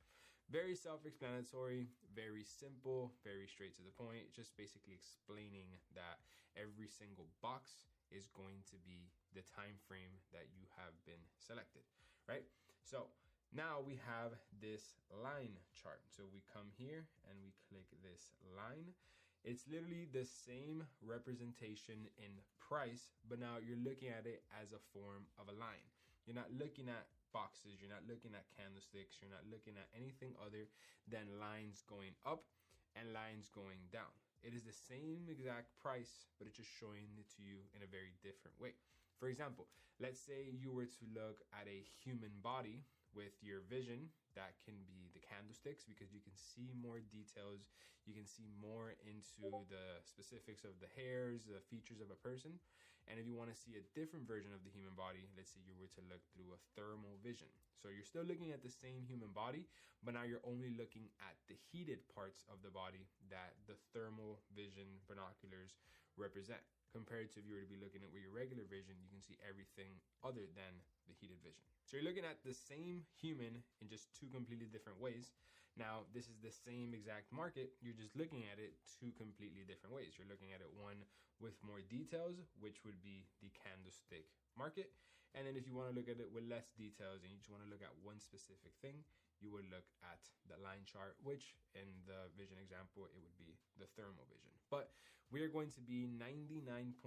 Very self-explanatory, very simple, very straight to the point. Just basically explaining that every single box is going to be the time frame that you have been selected, right? So now we have this line chart. So we come here and we click this line. It's literally the same representation in price, but now you're looking at it as a form of a line. You're not looking at boxes, you're not looking at candlesticks, you're not looking at anything other than lines going up and lines going down. It is the same exact price, but it's just showing it to you in a very different way. For example, let's say you were to look at a human body with your vision. That can be the candlesticks, because you can see more details, you can see more into the specifics of the hairs, the features of a person. And if you want to see a different version of the human body, let's say you were to look through a thermal vision. So you're still looking at the same human body, but now you're only looking at the heated parts of the body that the thermal vision binoculars represent. Compared to if you were to be looking at with your regular vision, you can see everything other than the heated vision. So you're looking at the same human in just two completely different ways. Now, this is the same exact market. You're just looking at it two completely different ways. You're looking at it one with more details, which would be the candlestick market. And then if you want to look at it with less details and you just want to look at one specific thing, you would look at the line chart, which in the vision example, it would be the thermal vision. But we are going to be 99.99%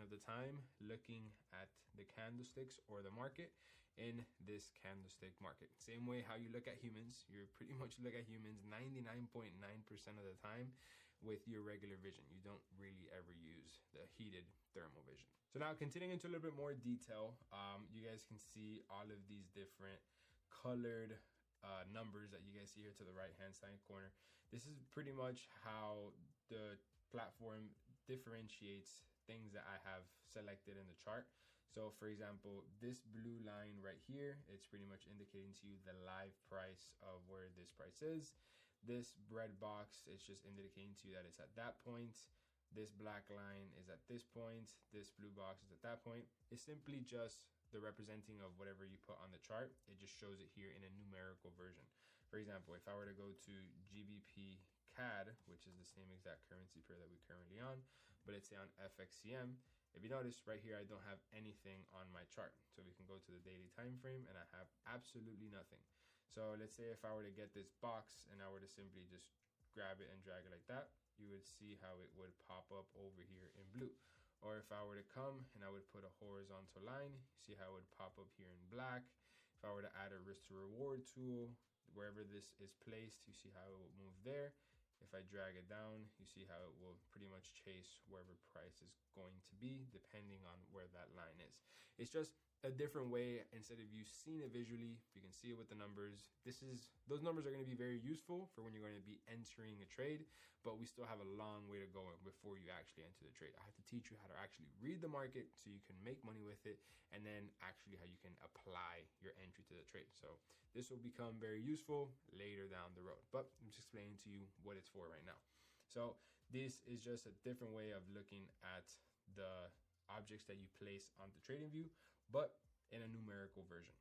of the time looking at the candlesticks or the market in this candlestick market. Same way how you look at humans, you pretty much look at humans 99.9% of the time with your regular vision. You don't really ever use the heated thermal vision. So now continuing into a little bit more detail, you guys can see all of these different colored numbers that you guys see here to the right hand side corner. This is pretty much how the platform differentiates things that I have selected in the chart. So for example, this blue line right here, it's pretty much indicating to you the live price of where this price is. This red box is just indicating to you that it's at that point. This black line is at this point. This blue box is at that point. It's simply just the representing of whatever you put on the chart. It just shows it here in a numerical version. For example, if I were to go to GBP CAD, which is the same exact currency pair that we're currently on, but let's say on FXCM, if you notice right here, I don't have anything on my chart. So we can go to the daily time frame and I have absolutely nothing. So let's say if I were to get this box and I were to simply just grab it and drag it like that, you would see how it would pop up over here in blue. Or if I were to come and I would put a horizontal line, see how it would pop up here in black. If I were to add a risk to reward tool, wherever this is placed, you see how it will move there. If I drag it down, you see how it will pretty much chase wherever price is going to be, depending on where that line is. It's just a different way. Instead of you seeing it visually, you can see it with the numbers. Those numbers are going to be very useful for when you're going to be entering a trade, but we still have a long way to go before you actually enter the trade. I have to teach you how to actually read the market so you can make money with it, and then actually how you can apply your entry to the trade. So this will become very useful later down the road, but I'm just explaining to you what it's for right now. So this is just a different way of looking at the objects that you place on the trading view, but in a numerical version.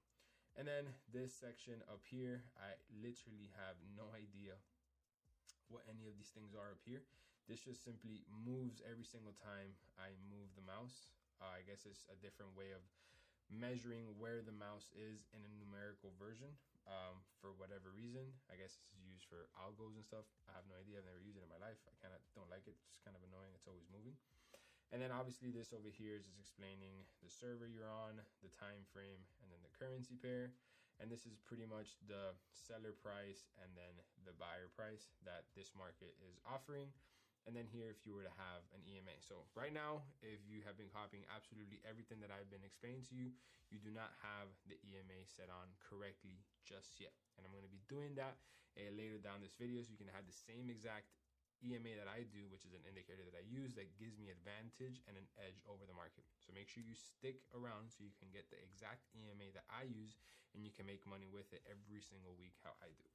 And then this section up here, I literally have no idea what any of these things are up here. This just simply moves every single time I move the mouse. I guess it's a different way of measuring where the mouse is in a numerical version. For whatever reason, I guess it's used for algos and stuff. I have no idea. I've never used it in my life. I don't like it. It's just kind of annoying. It's always moving. And then obviously this over here is just explaining the server you're on, the time frame, and then the currency pair. And this is pretty much the seller price and then the buyer price that this market is offering. And then here, if you were to have an EMA. So right now, if you have been copying absolutely everything that I've been explaining to you, you do not have the EMA set on correctly just yet. And I'm going to be doing that later down this video, so you can have the same exact EMA that I do, which is an indicator that I use that gives me advantage and an edge over the market. So make sure you stick around so you can get the exact EMA that I use, and you can make money with it every single week how I do.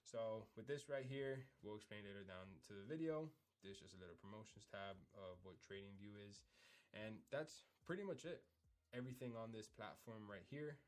So with this right here, we'll explain later down to the video. There's just a little promotions tab of what TradingView is. And that's pretty much it. Everything on this platform right here.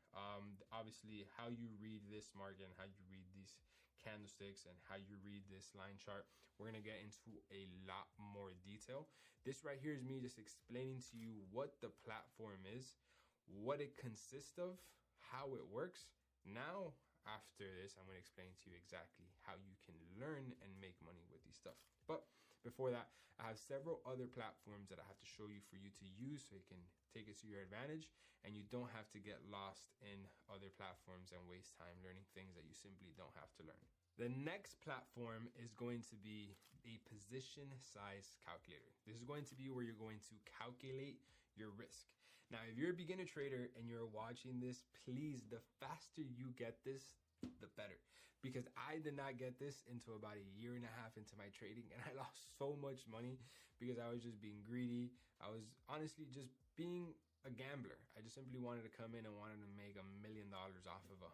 Obviously, how you read this market and how you read these candlesticks and how you read this line chart, we're going to get into a lot more detail. This right here is me just explaining to you what the platform is, what it consists of, how it works. Now, after this, I'm going to explain to you exactly how you can learn and make money with these stuff. But before that, I have several other platforms that I have to show you for you to use so you can take it to your advantage and you don't have to get lost in other platforms and waste time learning things that you simply don't have to learn. The next platform is going to be a position size calculator. This is going to be where you're going to calculate your risk. Now, if you're a beginner trader and you're watching this, please, the faster you get this, the better. Because I did not get this until about a year and a half into my trading, and I lost so much money because I was just being greedy. I was honestly just being a gambler. I just simply wanted to come in and wanted to make $1 million off of 100.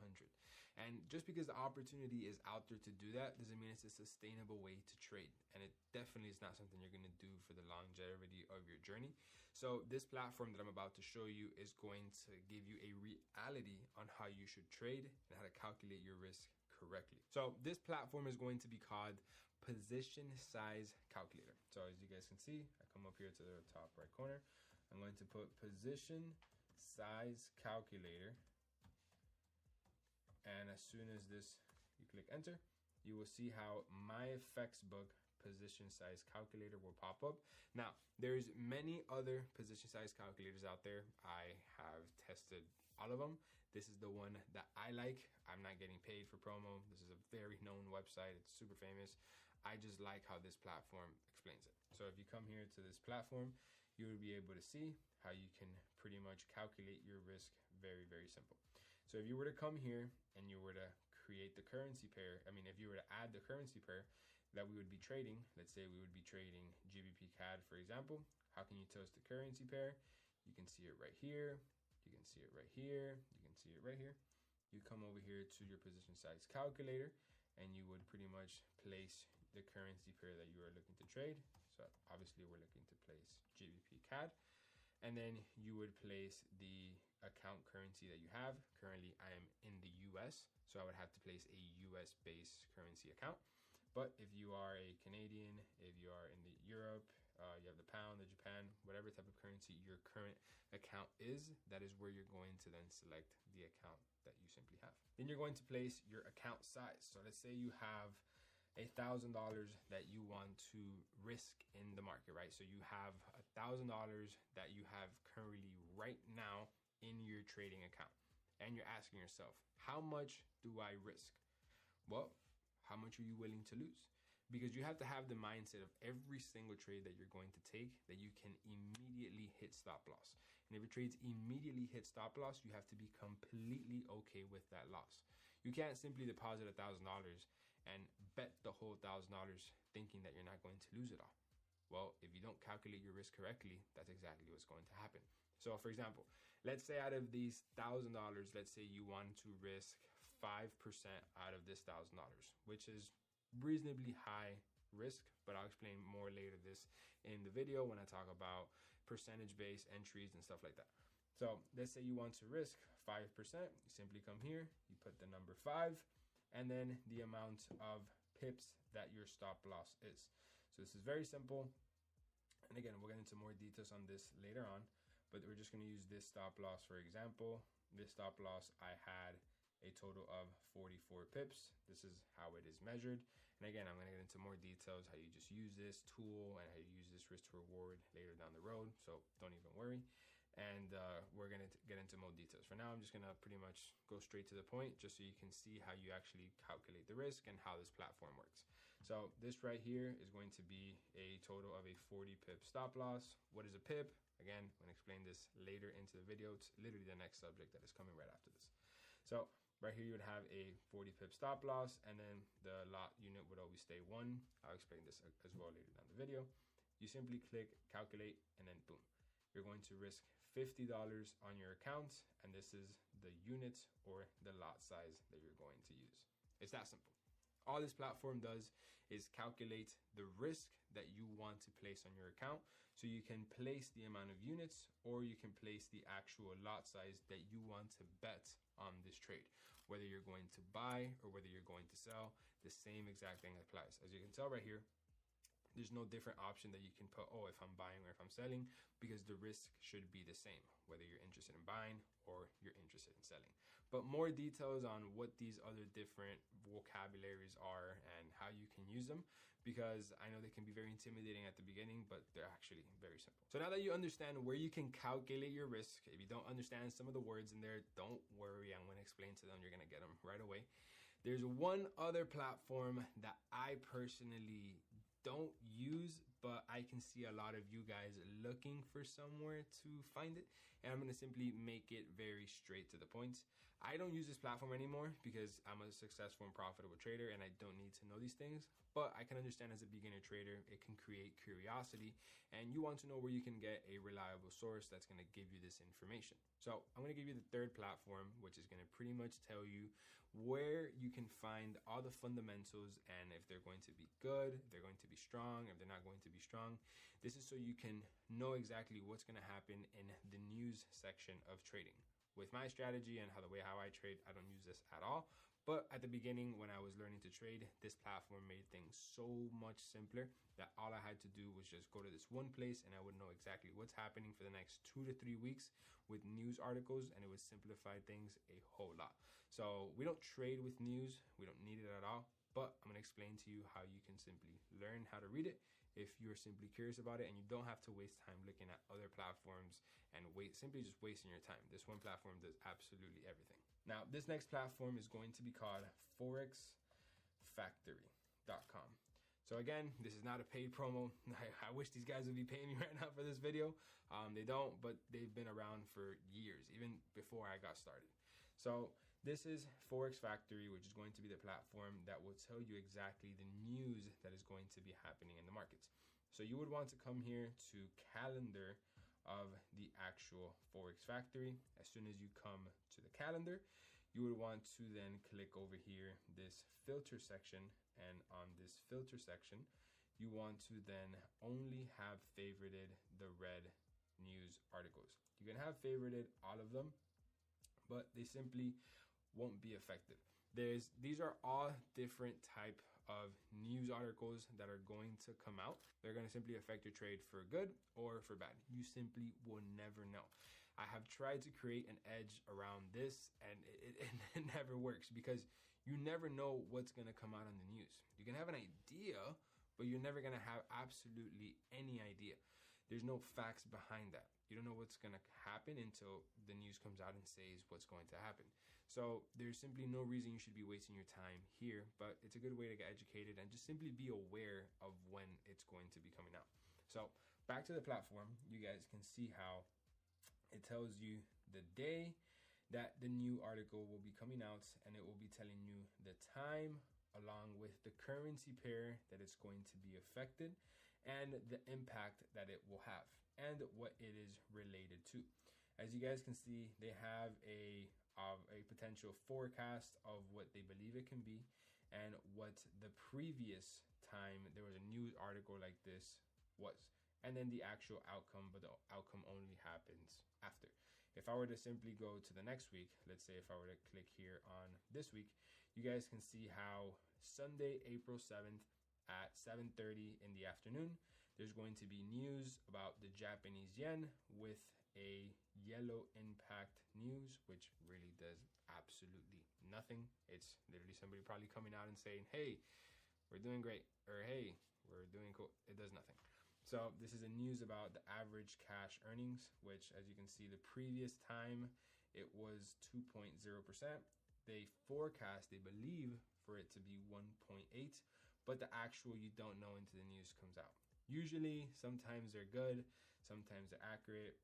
And just because the opportunity is out there to do that doesn't mean it's a sustainable way to trade. And it definitely is not something you're going to do for the longevity of your journey. So this platform that I'm about to show you is going to give you a reality on how you should trade and how to calculate your risk correctly. So this platform is going to be called Position Size Calculator. So as you guys can see, I come up here to the top right corner. I'm going to put Position Size Calculator. And as soon as this, you click enter, you will see how MyFXBook Position Size Calculator will pop up. Now, there's many other position size calculators out there. I have tested all of them. This is the one that I like. I'm not getting paid for promo. This is a very known website. It's super famous. I just like how this platform explains it. So if you come here to this platform, you will be able to see how you can pretty much calculate your risk very, very simple. So if you were to come here and you were to create the currency pair, if you were to add the currency pair that we would be trading, let's say we would be trading GBP CAD, for example, how can you tell us the currency pair? You can see it right here. You can see it right here. You can see it right here. You come over here to your position size calculator and you would pretty much place the currency pair that you are looking to trade. So obviously we're looking to place GBP CAD. And then you would place the account currency that you have. Currently, I am in the US, so I would have to place a US-based currency account. But if you are a Canadian, if you are in the Europe, you have the pound, the Japan, whatever type of currency your current account is, that is where you're going to then select the account that you simply have. Then you're going to place your account size. So let's say you have $1,000 that you want to risk in the market, right? So you have $1,000 that you have currently right now in your trading account. And you're asking yourself, how much do I risk? Well, how much are you willing to lose? Because you have to have the mindset of every single trade that you're going to take that you can immediately hit stop loss. And if your trades immediately hit stop loss, you have to be completely okay with that loss. You can't simply deposit $1,000 and bet the whole $1,000 thinking that you're not going to lose it all. Well, if you don't calculate your risk correctly, that's exactly what's going to happen. So for example, let's say out of these $1,000, let's say you want to risk 5% out of this $1,000, which is reasonably high risk, but I'll explain more later this in the video when I talk about percentage-based entries and stuff like that. So let's say you want to risk 5%, you simply come here, you put the number 5, and then the amount of pips that your stop loss is. So this is very simple. And again, we'll get into more details on this later on, but we're just going to use this stop loss for example. This stop loss, I had a total of 44 pips. This is how it is measured. And again, I'm going to get into more details, how you just use this tool and how you use this risk to reward later down the road. So don't even worry. And we're going to get into more details. For now, I'm just going to pretty much go straight to the point just so you can see how you actually calculate the risk and how this platform works. So this right here is going to be a total of a 40 pip stop loss. What is a pip? Again, I'm going to explain this later into the video. It's literally the next subject that is coming right after this. So right here, you would have a 40 pip stop loss, and then the lot unit would always stay 1. I'll explain this as well later down the video. You simply click calculate, and then boom. You're going to risk $50 on your account, and this is the unit or the lot size that you're going to use. It's that simple. All this platform does is calculate the risk that you want to place on your account. So you can place the amount of units, or you can place the actual lot size that you want to bet on this trade. Whether you're going to buy or whether you're going to sell, the same exact thing applies. As you can tell right here, there's no different option that you can put, oh, if I'm buying or if I'm selling, because the risk should be the same, whether you're interested in buying or you're interested in selling. But more details on what these other different vocabularies are and how you can use them, because I know they can be very intimidating at the beginning, but they're actually very simple. So now that you understand where you can calculate your risk, if you don't understand some of the words in there, don't worry, I'm gonna explain to them, you're gonna get them right away. There's one other platform that I personally don't use, but I can see a lot of you guys looking for somewhere to find it, and I'm going to simply make it very straight to the point. I don't use this platform anymore because I'm a successful and profitable trader and I don't need to know these things, but I can understand as a beginner trader, it can create curiosity and you want to know where you can get a reliable source that's going to give you this information. So I'm going to give you the third platform, which is going to pretty much tell you where you can find all the fundamentals and if they're going to be good, if they're going to be strong, if they're not going to be strong. This is so you can know exactly what's going to happen in the news section of trading. With my strategy and how I trade, I don't use this at all. But at the beginning, when I was learning to trade, this platform made things so much simpler that all I had to do was just go to this one place and I would know exactly what's happening for the next 2 to 3 weeks with news articles, and it would simplify things a whole lot. So we don't trade with news. We don't need it at all. But I'm going to explain to you how you can simply learn how to read it if you're simply curious about it, and you don't have to waste time looking at other platforms and simply just wasting your time. This one platform does absolutely everything. Now, this next platform is going to be called forexfactory.com. So again, this is not a paid promo. I wish these guys would be paying me right now for this video. They don't, but they've been around for years, even before I got started. So this is Forex Factory, which is going to be the platform that will tell you exactly the news that is going to be happening in the markets. So you would want to come here to calendar of the actual Forex Factory. As soon as you come to the calendar, you would want to then click over here, this filter section. And on this filter section, you want to then only have favorited the red news articles. You can have favorited all of them, but they simply won't be effective. These are all different type of news articles that are going to come out. They're going to simply affect your trade for good or for bad. You simply will never know. I have tried to create an edge around this, and it never works because you never know what's going to come out on the news. You can have an idea, but you're never going to have absolutely any idea. There's no facts behind that. You don't know what's going to happen until the news comes out and says what's going to happen. So there's simply no reason you should be wasting your time here, but it's a good way to get educated and just simply be aware of when it's going to be coming out. So back to the platform, you guys can see how it tells you the day that the new article will be coming out, and it will be telling you the time along with the currency pair that it's going to be affected and the impact that it will have and what it is related to. As you guys can see, they have a potential forecast of what they believe it can be and what the previous time there was a news article like this was, and then the actual outcome, but the outcome only happens after. If I were to simply go to the next week, let's say if I were to click here on this week, you guys can see how Sunday, April 7th at 7:30 in the afternoon, there's going to be news about the Japanese yen with a yellow impact news, which really does absolutely nothing. It's literally somebody probably coming out and saying, hey, we're doing great, or hey, we're doing cool. It does nothing. So this is a news about the average cash earnings, which as you can see, the previous time it was 2.0%. They forecast, they believe for it to be 1.8, but the actual you don't know until the news comes out. Usually, sometimes they're good, sometimes they're accurate,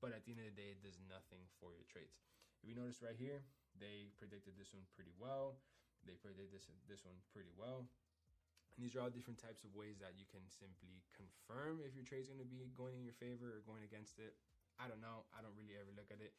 but at the end of the day, it does nothing for your trades. If you notice right here, they predicted this one pretty well. They predicted this one pretty well. And these are all different types of ways that you can simply confirm if your trade's going to be going in your favor or going against it. I don't know. I don't really ever look at it.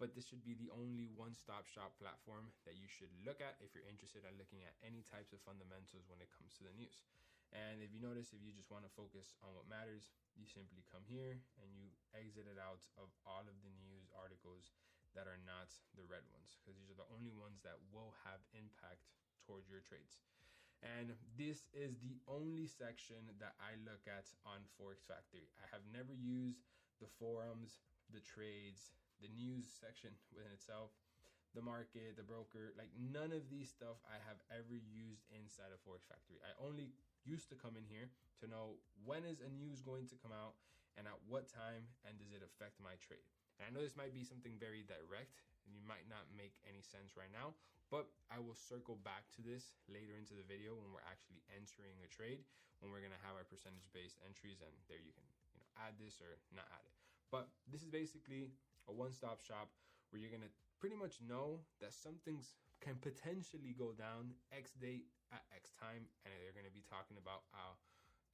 But this should be the only one-stop shop platform that you should look at if you're interested in looking at any types of fundamentals when it comes to the news. And if you notice, if you just want to focus on what matters, you simply come here and you exit it out of all of the news articles that are not the red ones, because these are the only ones that will have impact towards your trades. And this is the only section that I look at on Forex Factory. I have never used the forums, the trades, the news section within itself, the market, the broker, like none of these stuff I have ever used inside of Forex Factory. I only used to come in here to know when is a news going to come out and at what time, and does it affect my trade. And I know this might be something very direct and you might not make any sense right now, but I will circle back to this later into the video when we're actually entering a trade, when we're gonna have our percentage-based entries, and there you can add this or not add it. But this is basically a one-stop shop where you're gonna pretty much know that some things can potentially go down X date at X time, and they're gonna be talking about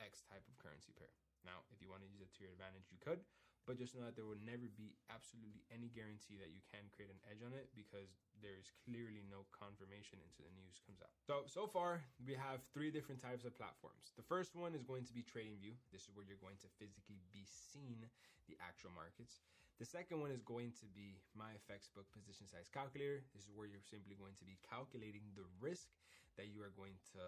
X type of currency pair. Now, if you want to use it to your advantage, you could, but just know that there will never be absolutely any guarantee that you can create an edge on it, because there is clearly no confirmation until the news comes out. So far, we have 3 different types of platforms. The first one is going to be TradingView. This is where you're going to physically be seeing the actual markets. The second one is going to be MyFXBook Position Size Calculator. This is where you're simply going to be calculating the risk that you are going to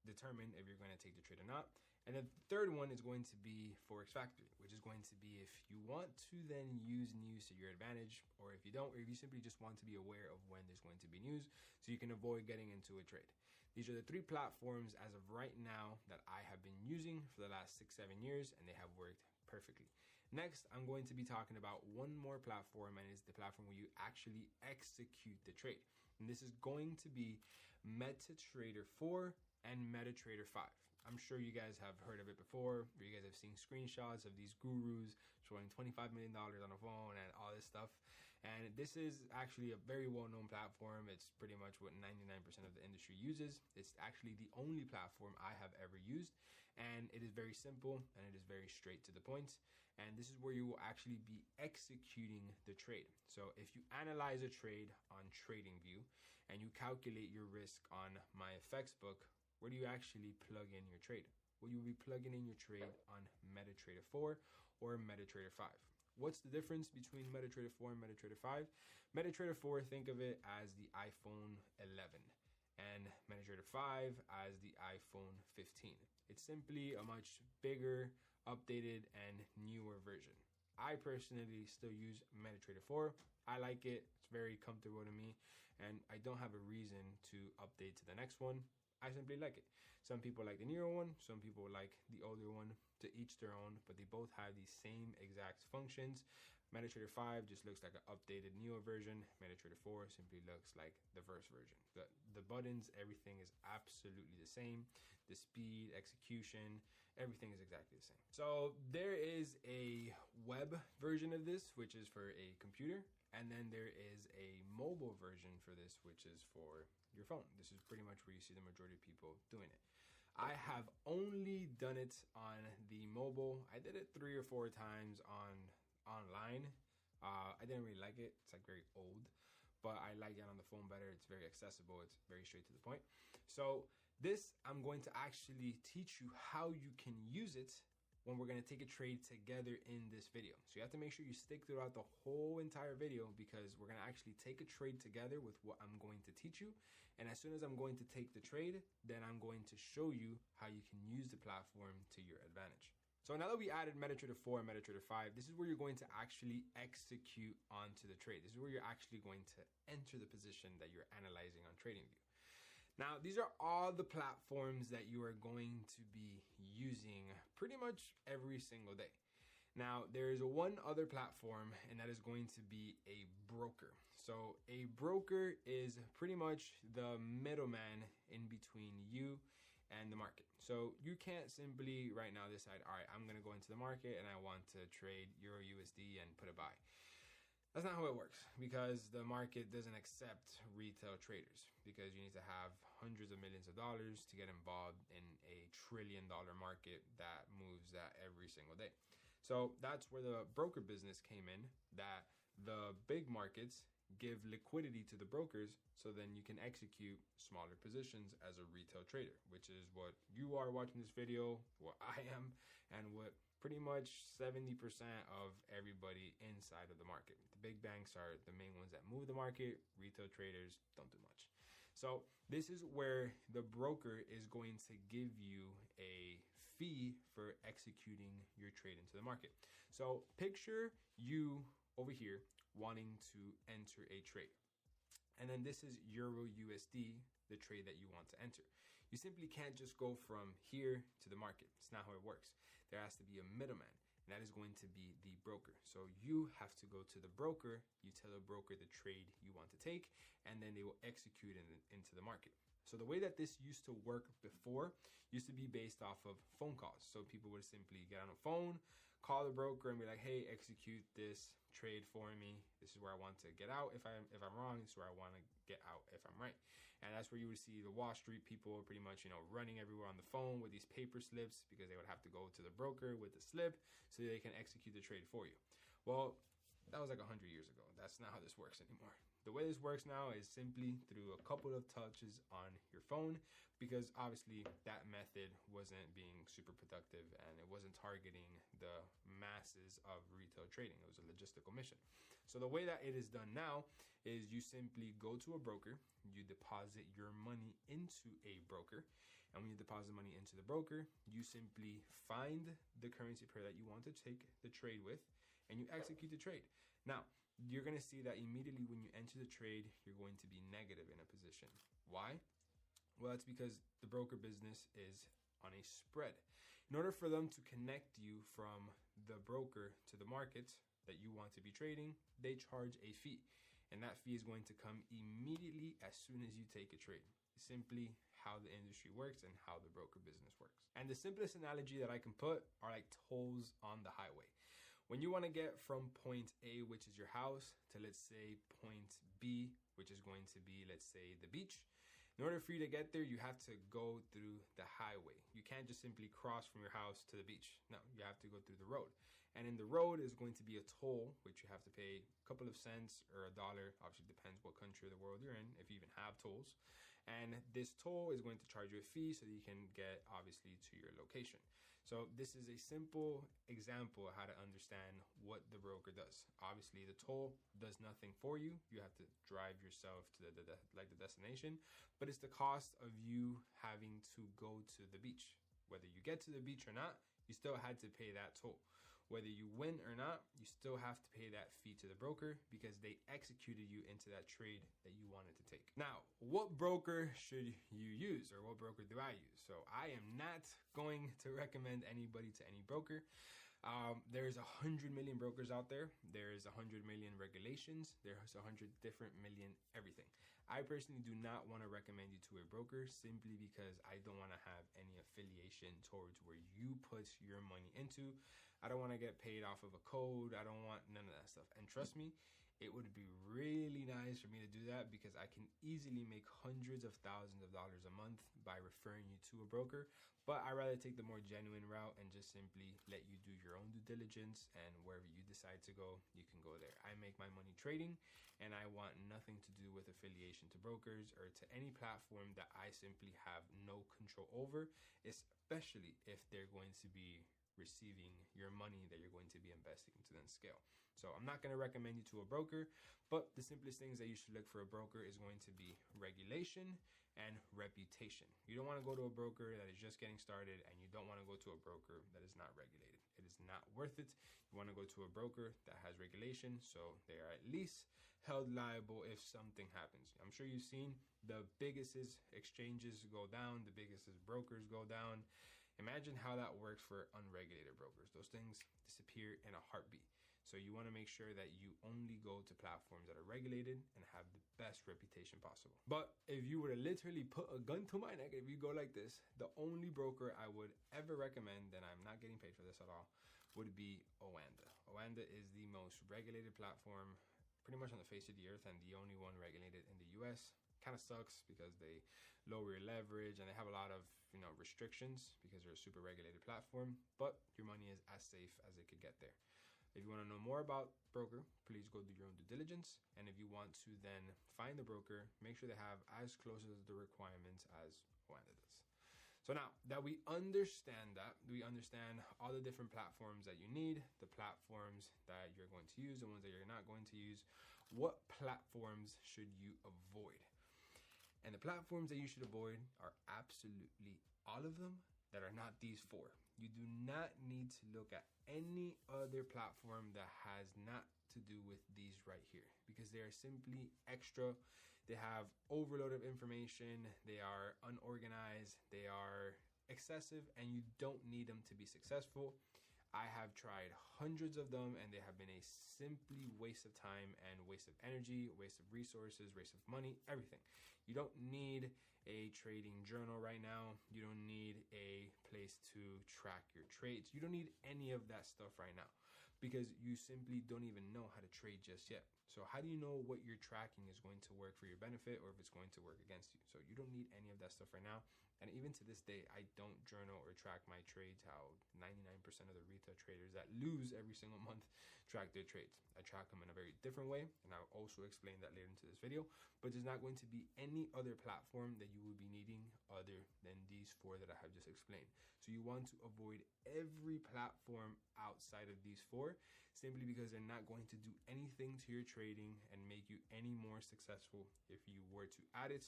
determine if you're going to take the trade or not. And then the third one is going to be Forex Factory, which is going to be if you want to then use news to your advantage, or if you don't, or if you simply just want to be aware of when there's going to be news so you can avoid getting into a trade. These are the 3 platforms as of right now that I have been using for the last 6-7 years, and they have worked perfectly. Next, I'm going to be talking about one more platform, and it's the platform where you actually execute the trade. And this is going to be MetaTrader 4 and MetaTrader 5. I'm sure you guys have heard of it before, or you guys have seen screenshots of these gurus showing $25 million on a phone and all this stuff. And this is actually a very well-known platform. It's pretty much what 99% of the industry uses. It's actually the only platform I have ever used, and it is very simple and it is very straight to the point. And this is where you will actually be executing the trade. So if you analyze a trade on TradingView and you calculate your risk on MyFXBook, where do you actually plug in your trade? Well, you'll be plugging in your trade on MetaTrader 4 or MetaTrader 5. What's the difference between MetaTrader 4 and MetaTrader 5? MetaTrader 4, think of it as the iPhone 11, and MetaTrader 5 as the iPhone 15. It's simply a much bigger, updated, and newer version. I personally still use MetaTrader 4. I like it. It's very comfortable to me, and I don't have a reason to update to the next one. I simply like it. Some people like the newer one, some people like the older one, to each their own, but they both have the same exact functions. MetaTrader 5 just looks like an updated newer version. MetaTrader 4 simply looks like the first version. The buttons, everything is absolutely the same. The speed, execution, everything is exactly the same. So there is a web version of this, which is for a computer, and then there is a mobile version for this, which is for your phone. This is pretty much where you see the majority of people doing it. I have only done it on the mobile. I did it 3 or 4 times online. I didn't really like it. It's like very old, but I like it on the phone better. It's very accessible. It's very straight to the point. So this, I'm going to actually teach you how you can use it when we're going to take a trade together in this video. So you have to make sure you stick throughout the whole entire video, because we're going to actually take a trade together with what I'm going to teach you. And as soon as I'm going to take the trade, then I'm going to show you how you can use the platform to your advantage. So now that we added MetaTrader 4 and MetaTrader 5, this is where you're going to actually execute onto the trade. This is where you're actually going to enter the position that you're analyzing on TradingView. Now, these are all the platforms that you are going to be using pretty much every single day. Now, there is one other platform, and that is going to be a broker. So a broker is pretty much the middleman in between you and the market. So you can't simply right now decide, all right, I'm going to go into the market and I want to trade Euro USD and put a buy. That's not how it works, because the market doesn't accept retail traders, because you need to have hundreds of millions of dollars to get involved in a $1 trillion market that moves that every single day. So that's where the broker business came in, that the big markets give liquidity to the brokers, so then you can execute smaller positions as a retail trader, which is what you are watching this video, what I am, and what pretty much 70% of everybody inside of the market. The big banks are the main ones that move the market. Retail traders don't do much. So this is where the broker is going to give you a fee for executing your trade into the market. So picture you over here wanting to enter a trade. And then this is Euro USD, the trade that you want to enter. You simply can't just go from here to the market. It's not how it works. There has to be a middleman, and that is going to be the broker. So you have to go to the broker, you tell the broker the trade you want to take, and then they will execute into the market. So the way that this used to work before used to be based off of phone calls. So people would simply get on a phone, call the broker and be like, hey, execute this trade for me. This is where I want to get out if I'm wrong. This is where I want to get out if I'm right. And that's where you would see the Wall Street people pretty much, running everywhere on the phone with these paper slips, because they would have to go to the broker with the slip so they can execute the trade for you. Well, that was like 100 years ago. That's not how this works anymore. The way this works now is simply through a couple of touches on your phone, because obviously that method wasn't being super productive and it wasn't targeting the masses of retail trading. It was a logistical mission. So the way that it is done now is you simply go to a broker, you deposit your money into a broker, and when you deposit money into the broker, you simply find the currency pair that you want to take the trade with, and you execute the trade. Now, you're going to see that immediately when you enter the trade, you're going to be negative in a position. Why? Well, that's because the broker business is on a spread. In order for them to connect you from the broker to the market that you want to be trading, they charge a fee. And that fee is going to come immediately as soon as you take a trade. It's simply how the industry works and how the broker business works. And the simplest analogy that I can put are like tolls on the highway. When you want to get from point A, which is your house, to let's say point B, which is going to be, let's say, the beach, in order for you to get there, you have to go through the highway. You can't just simply cross from your house to the beach. No, you have to go through the road. And in the road is going to be a toll, which you have to pay a couple of cents or $1. Obviously, depends what country of the world you're in, if you even have tolls. And this toll is going to charge you a fee so that you can get, obviously, to your location. So this is a simple example of how to understand what the broker does. Obviously, the toll does nothing for you. You have to drive yourself to the destination, but it's the cost of you having to go to the beach. Whether you get to the beach or not, you still had to pay that toll. Whether you win or not, you still have to pay that fee to the broker because they executed you into that trade that you wanted to take. Now, what broker should you use, or what broker do I use? So I am not going to recommend anybody to any broker. There's 100 million brokers out there. There's 100 million regulations. There's 100 different million everything. I personally do not want to recommend you to a broker simply because I don't want to have any affiliation towards where you put your money into. I don't want to get paid off of a code. I don't want none of that stuff. And trust me, it would be really nice for me to do that because I can easily make hundreds of thousands of dollars a month by referring you to a broker. But I rather take the more genuine route and just simply let you do your own due diligence, and wherever you decide to go, you can go there. I make my money trading, and I want nothing to do with affiliation to brokers or to any platform that I simply have no control over, especially if they're going to be receiving your money that you're going to be investing to then scale. So I'm not going to recommend you to a broker, but the simplest things that you should look for a broker is going to be regulation and reputation. You don't want to go to a broker that is just getting started, and you don't want to go to a broker that is not regulated. It is not worth it. You want to go to a broker that has regulation, so they are at least held liable if something happens. I'm sure you've seen the biggest exchanges go down, the biggest brokers go down. Imagine how that works for unregulated brokers. Those things disappear in a heartbeat. So you want to make sure that you only go to platforms that are regulated and have the best reputation possible. But if you were to literally put a gun to my neck, if you go like this, the only broker I would ever recommend, and I'm not getting paid for this at all, would be Oanda. Oanda is the most regulated platform pretty much on the face of the earth, and the only one regulated in the US. Kind of sucks because they lower your leverage and they have a lot of restrictions because they're a super regulated platform, but your money is as safe as it could get there. If you want to know more about broker, please go do your own due diligence. And if you want to then find the broker, make sure they have as close as the requirements as Oanda does. So now that we understand all the different platforms that you need, the platforms that you're going to use, the ones that you're not going to use, what platforms should you avoid? And the platforms that you should avoid are absolutely all of them that are not these four. You do not need to look at any other platform that has not to do with these right here, because they are simply extra. They have overload of information. They are unorganized. They are excessive, and you don't need them to be successful. I have tried hundreds of them, and they have been a simply waste of time and waste of energy, waste of resources, waste of money, everything. You don't need a trading journal right now. You don't need a place to track your trades. You don't need any of that stuff right now because you simply don't even know how to trade just yet. So how do you know what you're tracking is going to work for your benefit or if it's going to work against you? So you don't need any of that stuff right now. And even to this day, I don't journal or track my trades how 99% of the retail traders that lose every single month track their trades. I track them in a very different way, and I'll also explain that later into this video. But there's not going to be any other platform that you will be needing other than these four that I have just explained. So you want to avoid every platform outside of these four, simply because they're not going to do anything to your trading and make you any more successful if you were to add it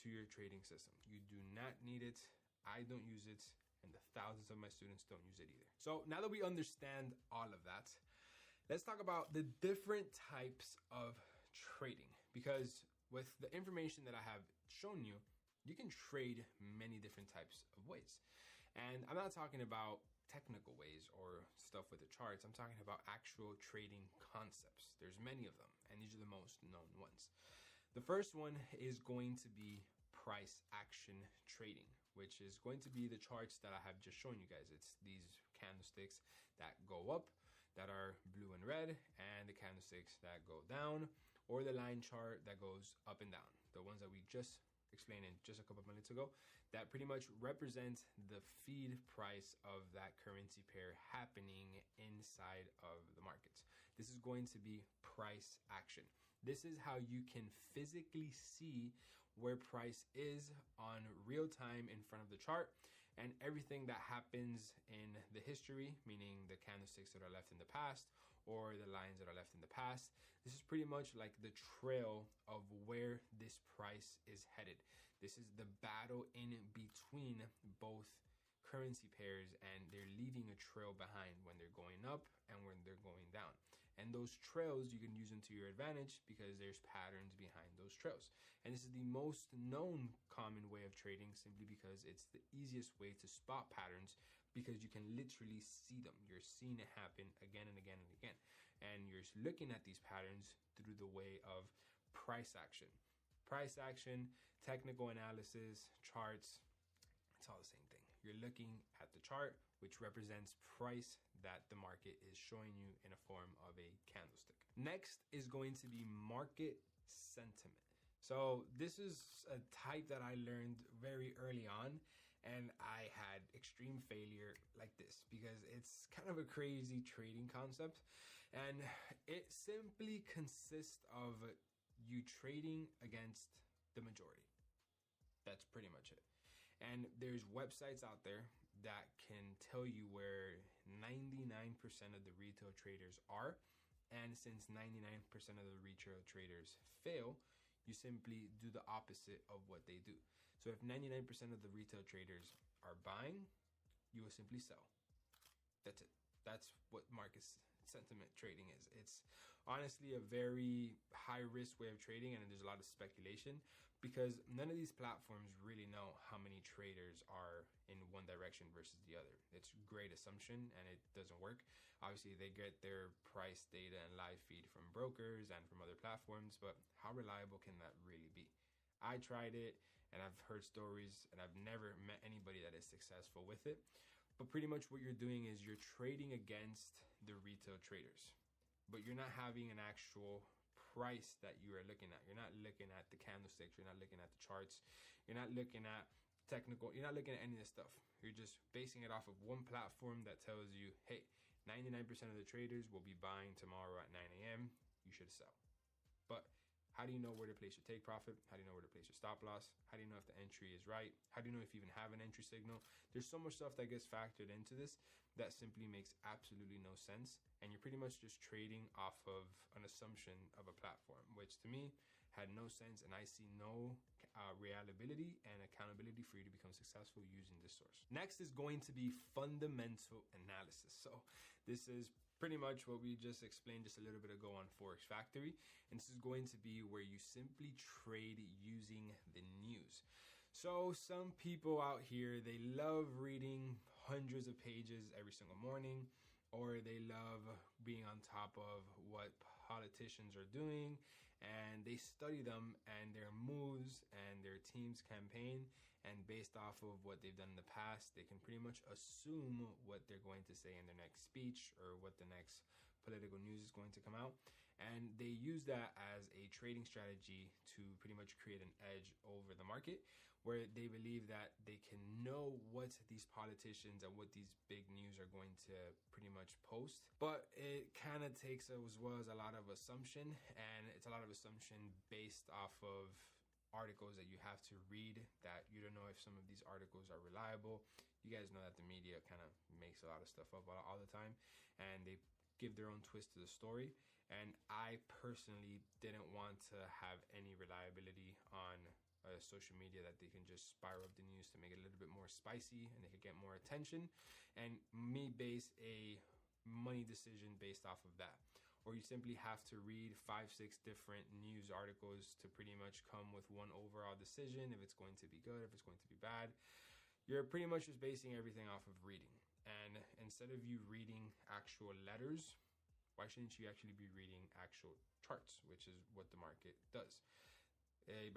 to your trading system. You do not need it. I don't use it, and the thousands of my students don't use it either. So now that we understand all of that, let's talk about the different types of trading, because with the information that I have shown you, you can trade many different types of ways. And I'm not talking about technical ways or stuff with the charts. I'm talking about actual trading concepts. There's many of them, and these are the most known ones. The first one is going to be price action trading, which is going to be the charts that I have just shown you guys. It's these candlesticks that go up, that are blue and red, and the candlesticks that go down, or the line chart that goes up and down. The ones that we just explained in just a couple of minutes ago, that pretty much represents the feed price of that currency pair happening inside of the markets. This is going to be price action. This is how you can physically see where price is on real time in front of the chart, and everything that happens in the history, meaning the candlesticks that are left in the past or the lines that are left in the past. This is pretty much like the trail of where this price is headed. This is the battle in between both currency pairs, and they're leaving a trail behind when they're going up and when they're going down. And those trails, you can use them to your advantage because there's patterns behind those trails. And this is the most known common way of trading, simply because it's the easiest way to spot patterns, because you can literally see them. You're seeing it happen again and again and again. And you're looking at these patterns through the way of price action. Price action, technical analysis, charts, it's all the same thing. You're looking at the chart, which represents price that the market is showing you in a form of a candlestick. Next is going to be market sentiment. So this is a type that I learned very early on, and I had extreme failure like this because it's kind of a crazy trading concept, and it simply consists of you trading against the majority. That's pretty much it. And there's websites out there that can tell you where 99% of the retail traders are. And since 99% of the retail traders fail, you simply do the opposite of what they do. So if 99% of the retail traders are buying, you will simply sell. That's it. That's what market sentiment trading is. It's honestly a very high risk way of trading, and there's a lot of speculation because none of these platforms really know how many traders are in one direction versus the other. It's great assumption and it doesn't work. Obviously they get their price data and live feed from brokers and from other platforms, but how reliable can that really be? I tried it and I've heard stories and I've never met anybody that is successful with it. But pretty much what you're doing is you're trading against the retail traders, but you're not having an actual price that you are looking at. You're not looking at the candlesticks. You're not looking at the charts. You're not looking at technical. You're not looking at any of this stuff. You're just basing it off of one platform that tells you, hey, 99% of the traders will be buying tomorrow at 9 a.m. You should sell. But how do you know where to place your take profit? How do you know where to place your stop loss? How do you know if the entry is right? How do you know if you even have an entry signal? There's so much stuff that gets factored into this that simply makes absolutely no sense. And you're pretty much just trading off of an assumption of a platform, which to me had no sense. And I see no reliability and accountability for you to become successful using this source. Next is going to be fundamental analysis. So this is pretty much what we just explained just a little bit ago on Forex Factory. And this is going to be where you simply trade using the news. So some people out here, they love reading hundreds of pages every single morning, or they love being on top of what politicians are doing, and they study them and their moves and their team's campaign, and based off of what they've done in the past, they can pretty much assume what they're going to say in their next speech or what the next political news is going to come out. And they use that as a trading strategy to pretty much create an edge over the market, where they believe that they can know what these politicians and what these big news are going to pretty much post. But it kind of takes as well as a lot of assumption, and it's a lot of assumption based off of articles that you have to read that you don't know if some of these articles are reliable. You guys know that the media kind of makes a lot of stuff up all the time, and they give their own twist to the story. And I personally didn't want to have any reliability on social media that they can just spiral up the news to make it a little bit more spicy and they could get more attention, and me base a money decision based off of that. Or you simply have to read 5-6 different news articles to pretty much come with one overall decision, if it's going to be good, if it's going to be bad. You're pretty much just basing everything off of reading. And instead of you reading actual letters, why shouldn't you actually be reading actual charts, which is what the market does?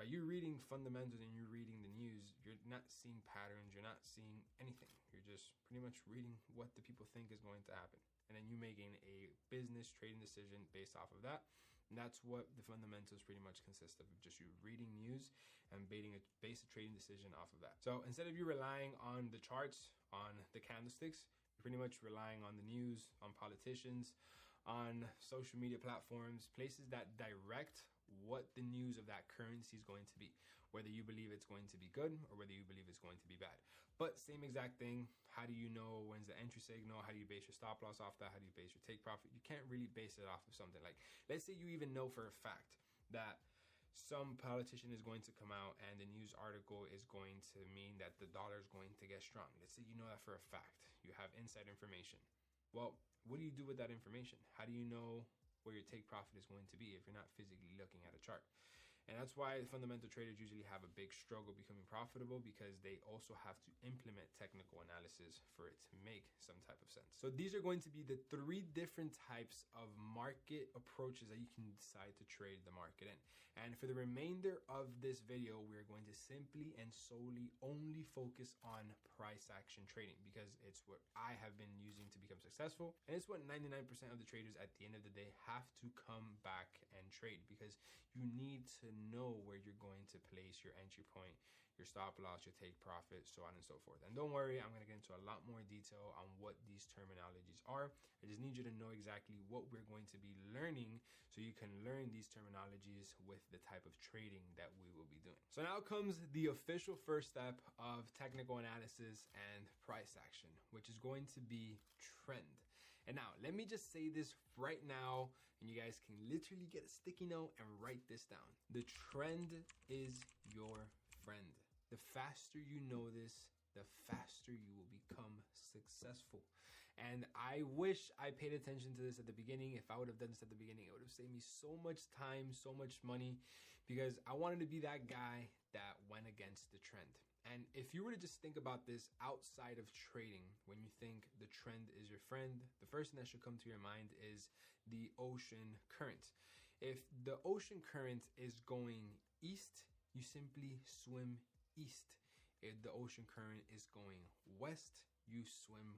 By you reading fundamentals and you're reading the news, you're not seeing patterns, you're not seeing anything. You're just pretty much reading what the people think is going to happen. And then you making a business trading decision based off of that. And that's what the fundamentals pretty much consist of just you reading news and base a trading decision off of that. So instead of you relying on the charts, on the candlesticks, you're pretty much relying on the news, on politicians, on social media platforms, places that direct what the news of that currency is going to be, whether you believe it's going to be good or whether you believe it's going to be bad. But same exact thing. How do you know when's the entry signal? How do you base your stop loss off that? How do you base your take profit? You can't really base it off of something like, let's say you even know for a fact that some politician is going to come out and the news article is going to mean that the dollar is going to get strong. Let's say you know that for a fact. You have inside information. Well, what do you do with that information? How do you know where your take profit is going to be if you're not physically looking at a chart? And that's why the fundamental traders usually have a big struggle becoming profitable, because they also have to implement technical analysis for it to make some type of sense. So these are going to be the 3 different types of market approaches that you can decide to trade the market in. And for the remainder of this video, we're going to simply and solely only focus on price action trading, because it's what I have been using to become successful. And it's what 99% of the traders at the end of the day have to come back and trade, because you need to know where you're going to place your entry point. your stop loss, your take profit, so on and so forth. And don't worry, I'm gonna get into a lot more detail on what these terminologies are. I just need you to know exactly what we're going to be learning so you can learn these terminologies with the type of trading that we will be doing. So now comes the official first step of technical analysis and price action, which is going to be trend. And now let me just say this right now, and you guys can literally get a sticky note and write this down. The trend is your friend. The faster you know this, the faster you will become successful. And I wish I paid attention to this at the beginning. If I would have done this at the beginning, it would have saved me so much time, so much money, because I wanted to be that guy that went against the trend. And if you were to just think about this outside of trading, when you think the trend is your friend, the first thing that should come to your mind is the ocean current. If the ocean current is going east, you simply swim east. If the ocean current is going west, you swim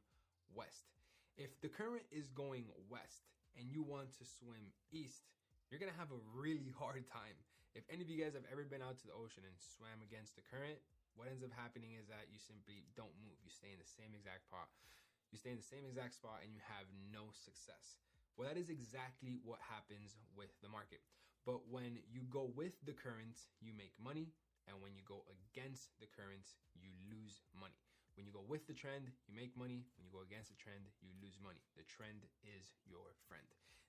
west. If the current is going west and you want to swim east, you're gonna have a really hard time. If any of you guys have ever been out to the ocean and swam against the current, what ends up happening is that you simply don't move. You stay in the same exact spot. You stay in the same exact spot and you have no success. Well, that is exactly what happens with the market. But when you go with the current, you make money. And when you go against the current, you lose money. When you go with the trend, you make money. When you go against the trend, you lose money. The trend is your friend.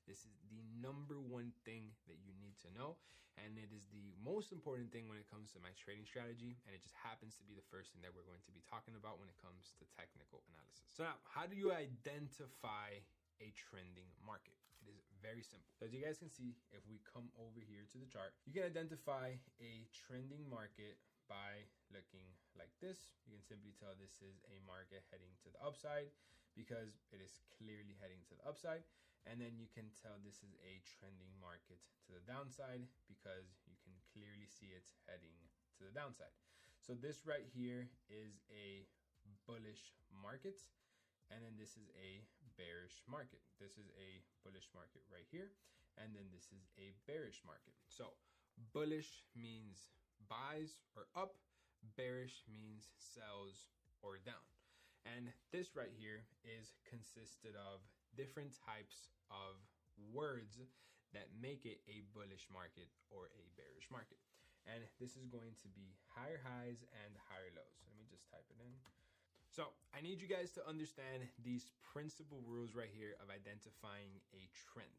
This is the number one thing that you need to know. And it is the most important thing when it comes to my trading strategy. And it just happens to be the first thing that we're going to be talking about when it comes to technical analysis. So now, how do you identify a trending market? It is very simple. So as you guys can see, if we come over here to the chart, you can identify a trending market by looking like this. You can simply tell this is a market heading to the upside because it is clearly heading to the upside. And then you can tell this is a trending market to the downside because you can clearly see it heading to the downside. So this right here is a bullish market. And then this is a bearish market. This is a bullish market right here. And then this is a bearish market. So bullish means buys or up. Bearish means sells or down. And this right here is consisted of different types of words that make it a bullish market or a bearish market. And this is going to be higher highs and higher lows. So let me just type it in. So I need you guys to understand these principal rules right here of identifying a trend.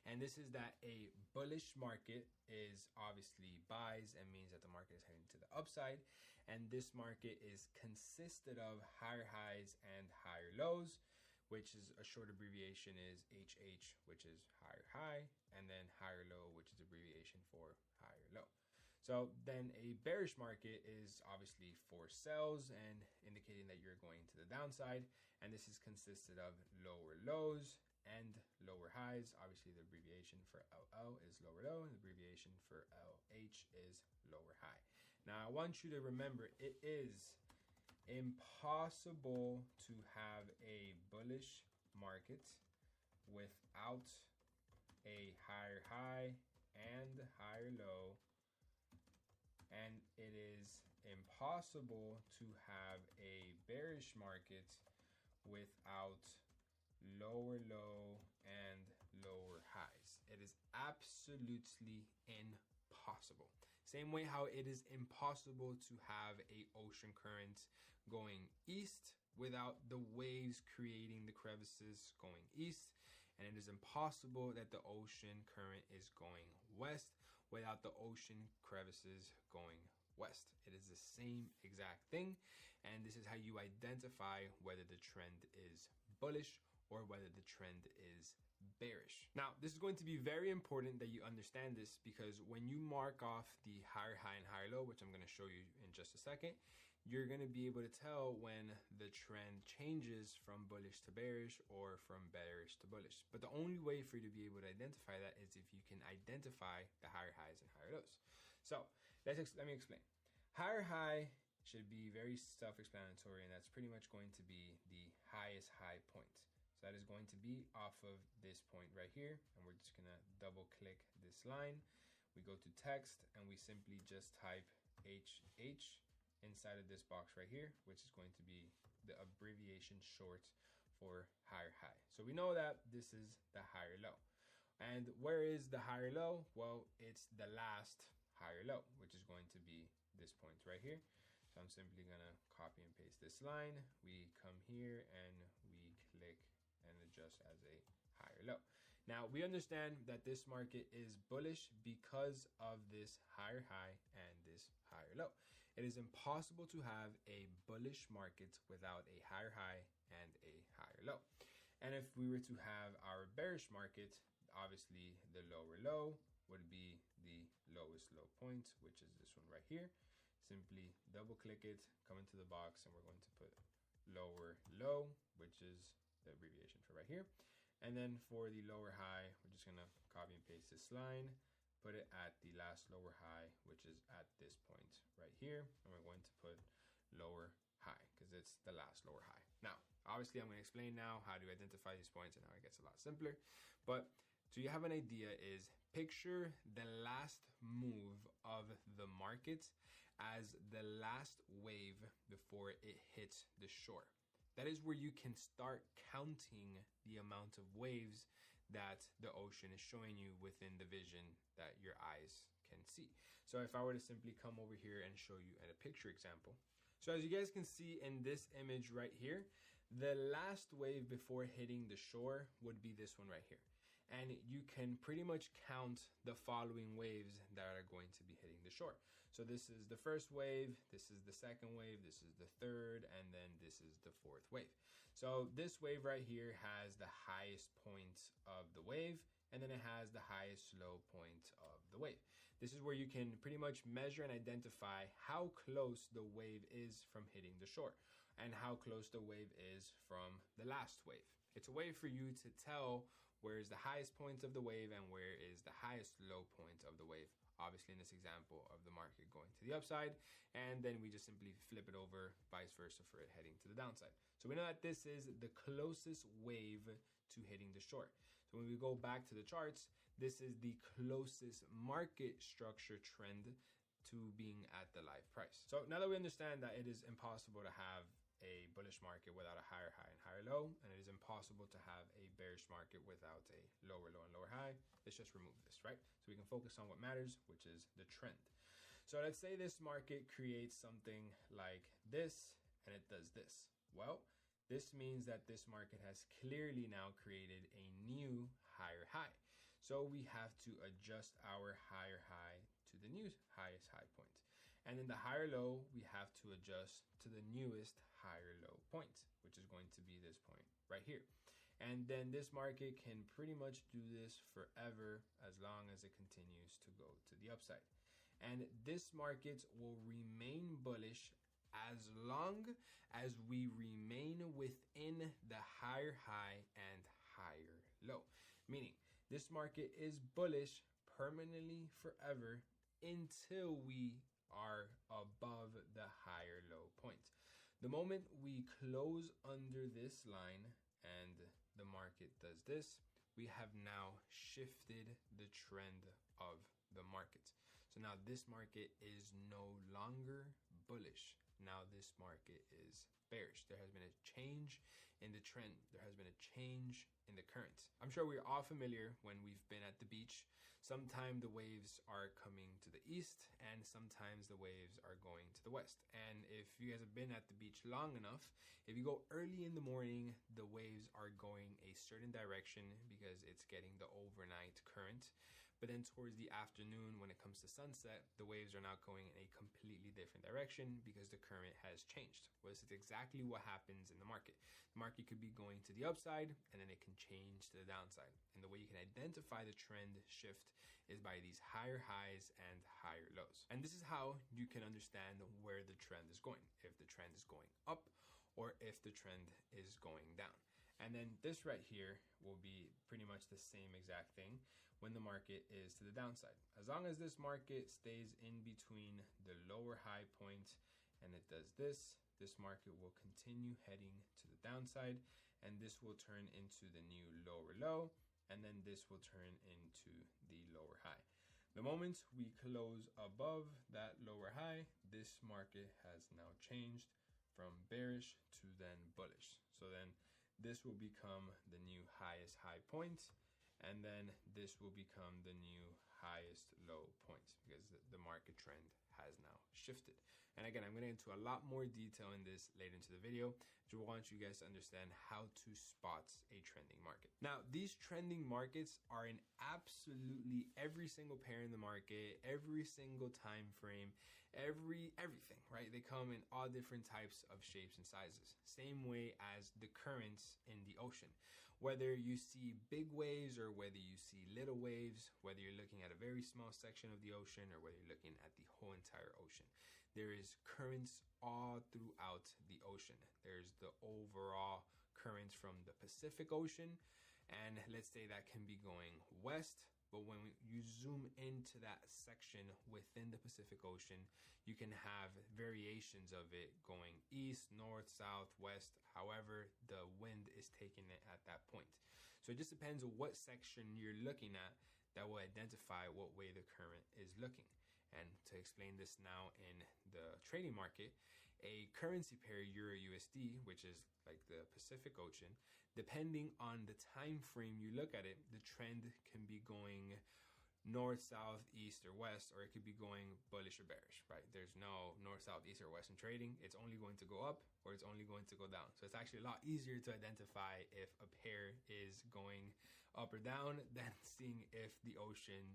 And this is that a bullish market is obviously buys and means that the market is heading to the upside. And this market is consisted of higher highs and higher lows, which is a short abbreviation is HH, which is higher high, and then higher low, which is abbreviation for higher low. So then a bearish market is obviously for sells and indicating that you're going to the downside. And this is consisted of lower lows and lower highs. Obviously the abbreviation for LL is lower low and the abbreviation for LH is lower high. Now I want you to remember it is impossible to have a bullish market without a higher high and higher low. And it is impossible to have a bearish market without lower low and lower highs. It is absolutely impossible. Same way how it is impossible to have a ocean current going east without the waves creating the crevices going east. And it is impossible that the ocean current is going west without the ocean crevices going west. It is the same exact thing. And this is how you identify whether the trend is bullish or whether the trend is bearish. Now, this is going to be very important that you understand this because when you mark off the higher high and higher low, which I'm going to show you in just a second, you're going to be able to tell when the trend changes from bullish to bearish or from bearish to bullish. But the only way for you to be able to identify that is if you can identify the higher highs and higher lows. So let me explain. Higher high should be very self-explanatory, and that's pretty much going to be the highest high point. So that is going to be off of this point right here, and we're just going to double click this line. We go to text and we simply just type HH inside of this box right here, which is going to be the abbreviation short for higher high. So we know that this is the higher low. And where is the higher low? Well, it's the last higher low, which is going to be this point right here. So I'm simply gonna copy and paste this line. We come here and we click and adjust as a higher low. Now we understand that this market is bullish because of this higher high and this higher low. It is impossible to have a bullish market without a higher high and a higher low. And if we were to have our bearish market, obviously the lower low would be the lowest low point, which is this one right here. Simply double click it, come into the box, and we're going to put lower low, which is the abbreviation for right here. And then for the lower high, we're just gonna copy and paste this line, put it at the last lower high, which is at this point right here. And we're going to put lower high because it's the last lower high. Now, obviously I'm gonna explain now how to identify these points and how it gets a lot simpler. But so you have an idea is picture the last move of the market as the last wave before it hits the shore. That is where you can start counting the amount of waves that the ocean is showing you within the vision that your eyes can see. So if I were to simply come over here and show you at a picture example. So as you guys can see in this image right here, the last wave before hitting the shore would be this one right here. And you can pretty much count the following waves that are going to be hitting the shore. So this is the first wave, this is the second wave, this is the third, and then this is the fourth wave. So this wave right here has the highest point of the wave, and then it has the highest low point of the wave. This is where you can pretty much measure and identify how close the wave is from hitting the shore and how close the wave is from the last wave. It's a way for you to tell where is the highest point of the wave and where is the highest low point of the wave. Obviously in this example of the market going to the upside, and then we just simply flip it over, vice versa for it heading to the downside. So we know that this is the closest wave to hitting the shore. So when we go back to the charts, this is the closest market structure trend to being at the live price. So now that we understand that it is impossible to have a bullish market without a higher high and higher low, and it is impossible to have a bearish market without a lower low and lower high, let's just remove this, right? So we can focus on what matters, which is the trend. So let's say this market creates something like this and it does this. Well, this means that this market has clearly now created a new higher high. So we have to adjust our higher high to the new highest high point. And then the higher low, we have to adjust to the newest higher low point, which is going to be this point right here. And then this market can pretty much do this forever as long as it continues to go to the upside. And this market will remain bullish as long as we remain within the higher high and higher low. Meaning this market is bullish permanently forever until we are above the higher low point. The moment we close under this line and the market does this, we have now shifted the trend of the market. So now this market is no longer bullish. Now this market is bearish. There has been a change in the trend. There has been a change in the current. I'm sure we're all familiar when we've been at the beach. Sometimes the waves are coming to the east and sometimes the waves are going to the west. And if you guys have been at the beach long enough, if you go early in the morning, the waves are going a certain direction because it's getting the overnight current. But then towards the afternoon, when it comes to sunset, the waves are now going in a completely different direction because the current has changed. Well, this is exactly what happens in the market. The market could be going to the upside and then it can change to the downside. And the way you can identify the trend shift is by these higher highs and higher lows. And this is how you can understand where the trend is going, if the trend is going up or if the trend is going down. And then this right here will be pretty much the same exact thing when the market is to the downside. As long as this market stays in between the lower high point and it does this, this market will continue heading to the downside, and this will turn into the new lower low, and then this will turn into the lower high. The moment we close above that lower high, this this market has now changed from bearish to then bullish. So then this will become the new highest high point, and then this will become the new highest low points because the market trend has now shifted. And again, I'm going to get into a lot more detail in this later into the video. I want you guys to understand how to spot a trending market. Now, these trending markets are in absolutely every single pair in the market, every single time frame, everything, right? They come in all different types of shapes and sizes. Same way as the currents in the ocean. Whether you see big waves or whether you see little waves, whether you're looking at a very small section of the ocean or whether you're looking at the whole entire ocean, there is currents all throughout the ocean. There's the overall currents from the Pacific Ocean, and let's say that can be going west. But when you zoom into that section within the Pacific Ocean, you can have variations of it going east, north, south, west, however the wind is taking it at that point. So it just depends on what section you're looking at that will identify what way the current is looking. And to explain this now in the trading market, a currency pair Euro-USD, which is like the Pacific Ocean, depending on the time frame you look at it, the trend can be going north, south, east, or west, or it could be going bullish or bearish, right? There's no north, south, east, or west in trading. It's only going to go up or it's only going to go down. So it's actually a lot easier to identify if a pair is going up or down than seeing if the ocean,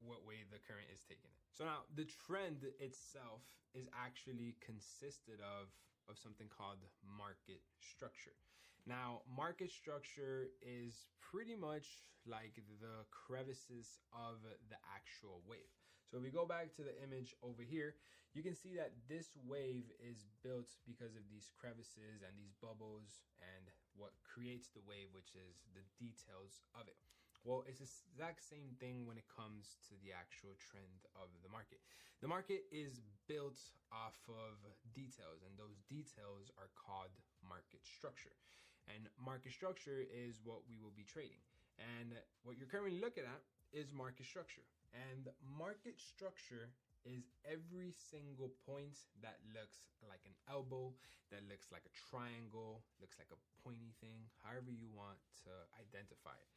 what way the current is taking it. So now the trend itself is actually consisted of something called market structure. Now, market structure is pretty much like the crevices of the actual wave. So if we go back to the image over here, you can see that this wave is built because of these crevices and these bubbles and what creates the wave, which is the details of it. Well, it's the exact same thing when it comes to the actual trend of the market. The market is built off of details, and those details are called market structure. And market structure is what we will be trading. And what you're currently looking at is market structure. And market structure is every single point that looks like an elbow, that looks like a triangle, looks like a pointy thing, however you want to identify it.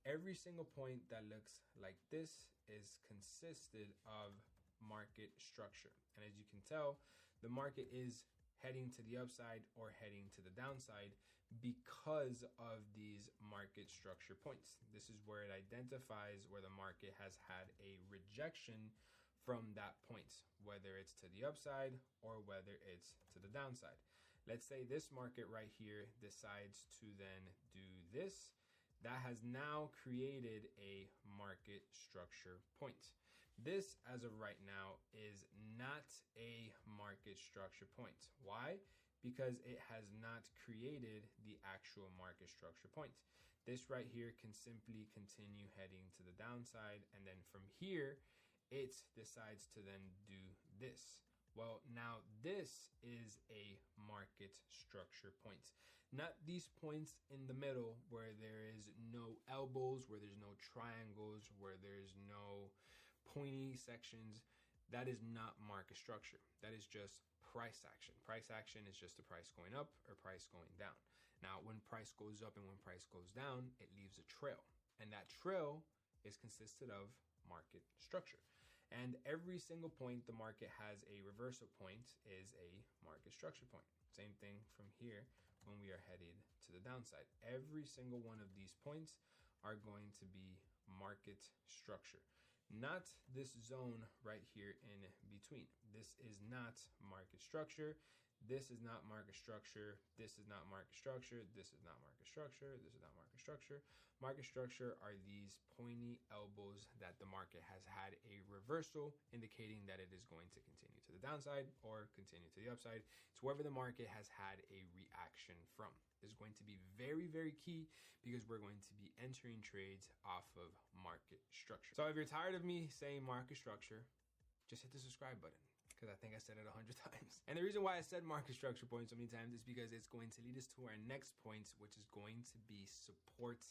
Every single point that looks like this is consisted of market structure. And as you can tell, the market is heading to the upside or heading to the downside because of these market structure points. This is where it identifies where the market has had a rejection from that point, whether it's to the upside or whether it's to the downside. Let's say this market right here decides to then do this. That has now created a market structure point. This, as of right now, is not a market structure point. Why? Because it has not created the actual market structure point. This right here can simply continue heading to the downside, and then from here, it decides to then do this. Well, now this is a market structure point. Not these points in the middle where there is no elbows, where there's no triangles, where there's no pointy sections. That is not market structure. That is just price action. Price action is just the price going up or price going down. Now, when price goes up and when price goes down, it leaves a trail. And that trail is consisted of market structure. And every single point the market has a reversal point is a market structure point. Same thing from here when we are headed to the downside. Every single one of these points are going to be market structure. Not this zone right here in between. This is not market structure. This is not market structure. This is not market structure. This is not market structure. This is not market structure. Market structure are these pointy elbows that the market has had a reversal, indicating that it is going to continue to the downside or continue to the upside. It's wherever the market has had a reaction from. Is going to be very, very key because we're going to be entering trades off of market structure. So if you're tired of me saying market structure, just hit the subscribe button, because I think I said it 100 times. And the reason why I said market structure point so many times is because it's going to lead us to our next point, which is going to be support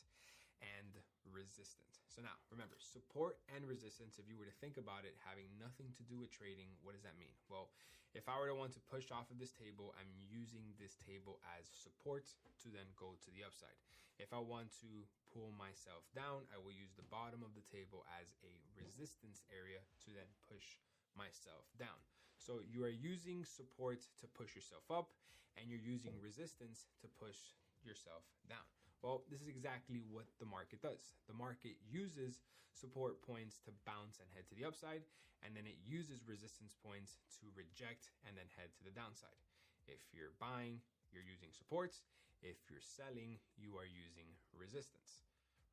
and resistance. So now, remember, support and resistance, if you were to think about it having nothing to do with trading, what does that mean? Well, If I were to want to push off of this table, I'm using this table as support to then go to the upside. If I want to pull myself down, I will use the bottom of the table as a resistance area to then push myself down. So you are using support to push yourself up, and you're using resistance to push yourself down. Well, this is exactly what the market does. The market uses support points to bounce and head to the upside, and then it uses resistance points to reject and then head to the downside. If you're buying, you're using supports. If you're selling, you are using resistance.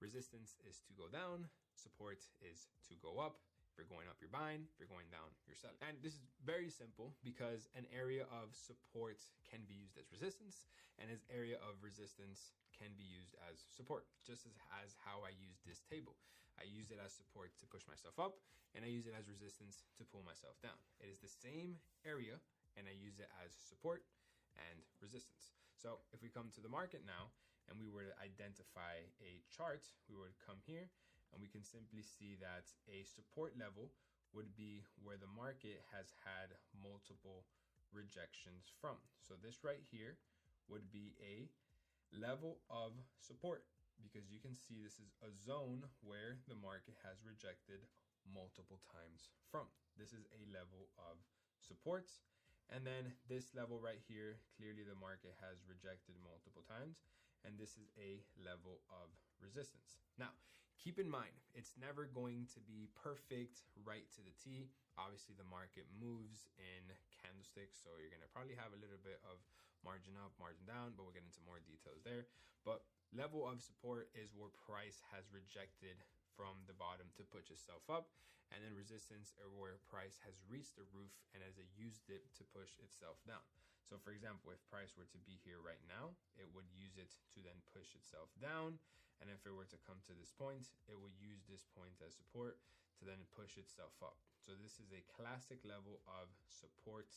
Resistance is to go down, support is to go up. If you're going up, you're buying. If you're going down, you're selling. And this is very simple because an area of support can be used as resistance, and an area of resistance can be used as support, just as how I use this table. I use it as support to push myself up, and I use it as resistance to pull myself down. It is the same area, and I use it as support and resistance. So if we come to the market now, and we were to identify a chart, we would come here, and we can simply see that a support level would be where the market has had multiple rejections from. So this right here would be a level of support, because you can see this is a zone where the market has rejected multiple times from. This is a level of supports. And then this level right here, clearly the market has rejected multiple times, and this is a level of resistance. Now, keep in mind, it's never going to be perfect right to the T. Obviously, the market moves in candlesticks, so you're gonna probably have a little bit of margin up, margin down, but we'll get into more details there. But level of support is where price has rejected from the bottom to push itself up, and then resistance are where price has reached the roof and has used it to push itself down. So for example, if price were to be here right now, it would use it to then push itself down, and if it were to come to this point, it would use this point as support to then push itself up. So this is a classic level of support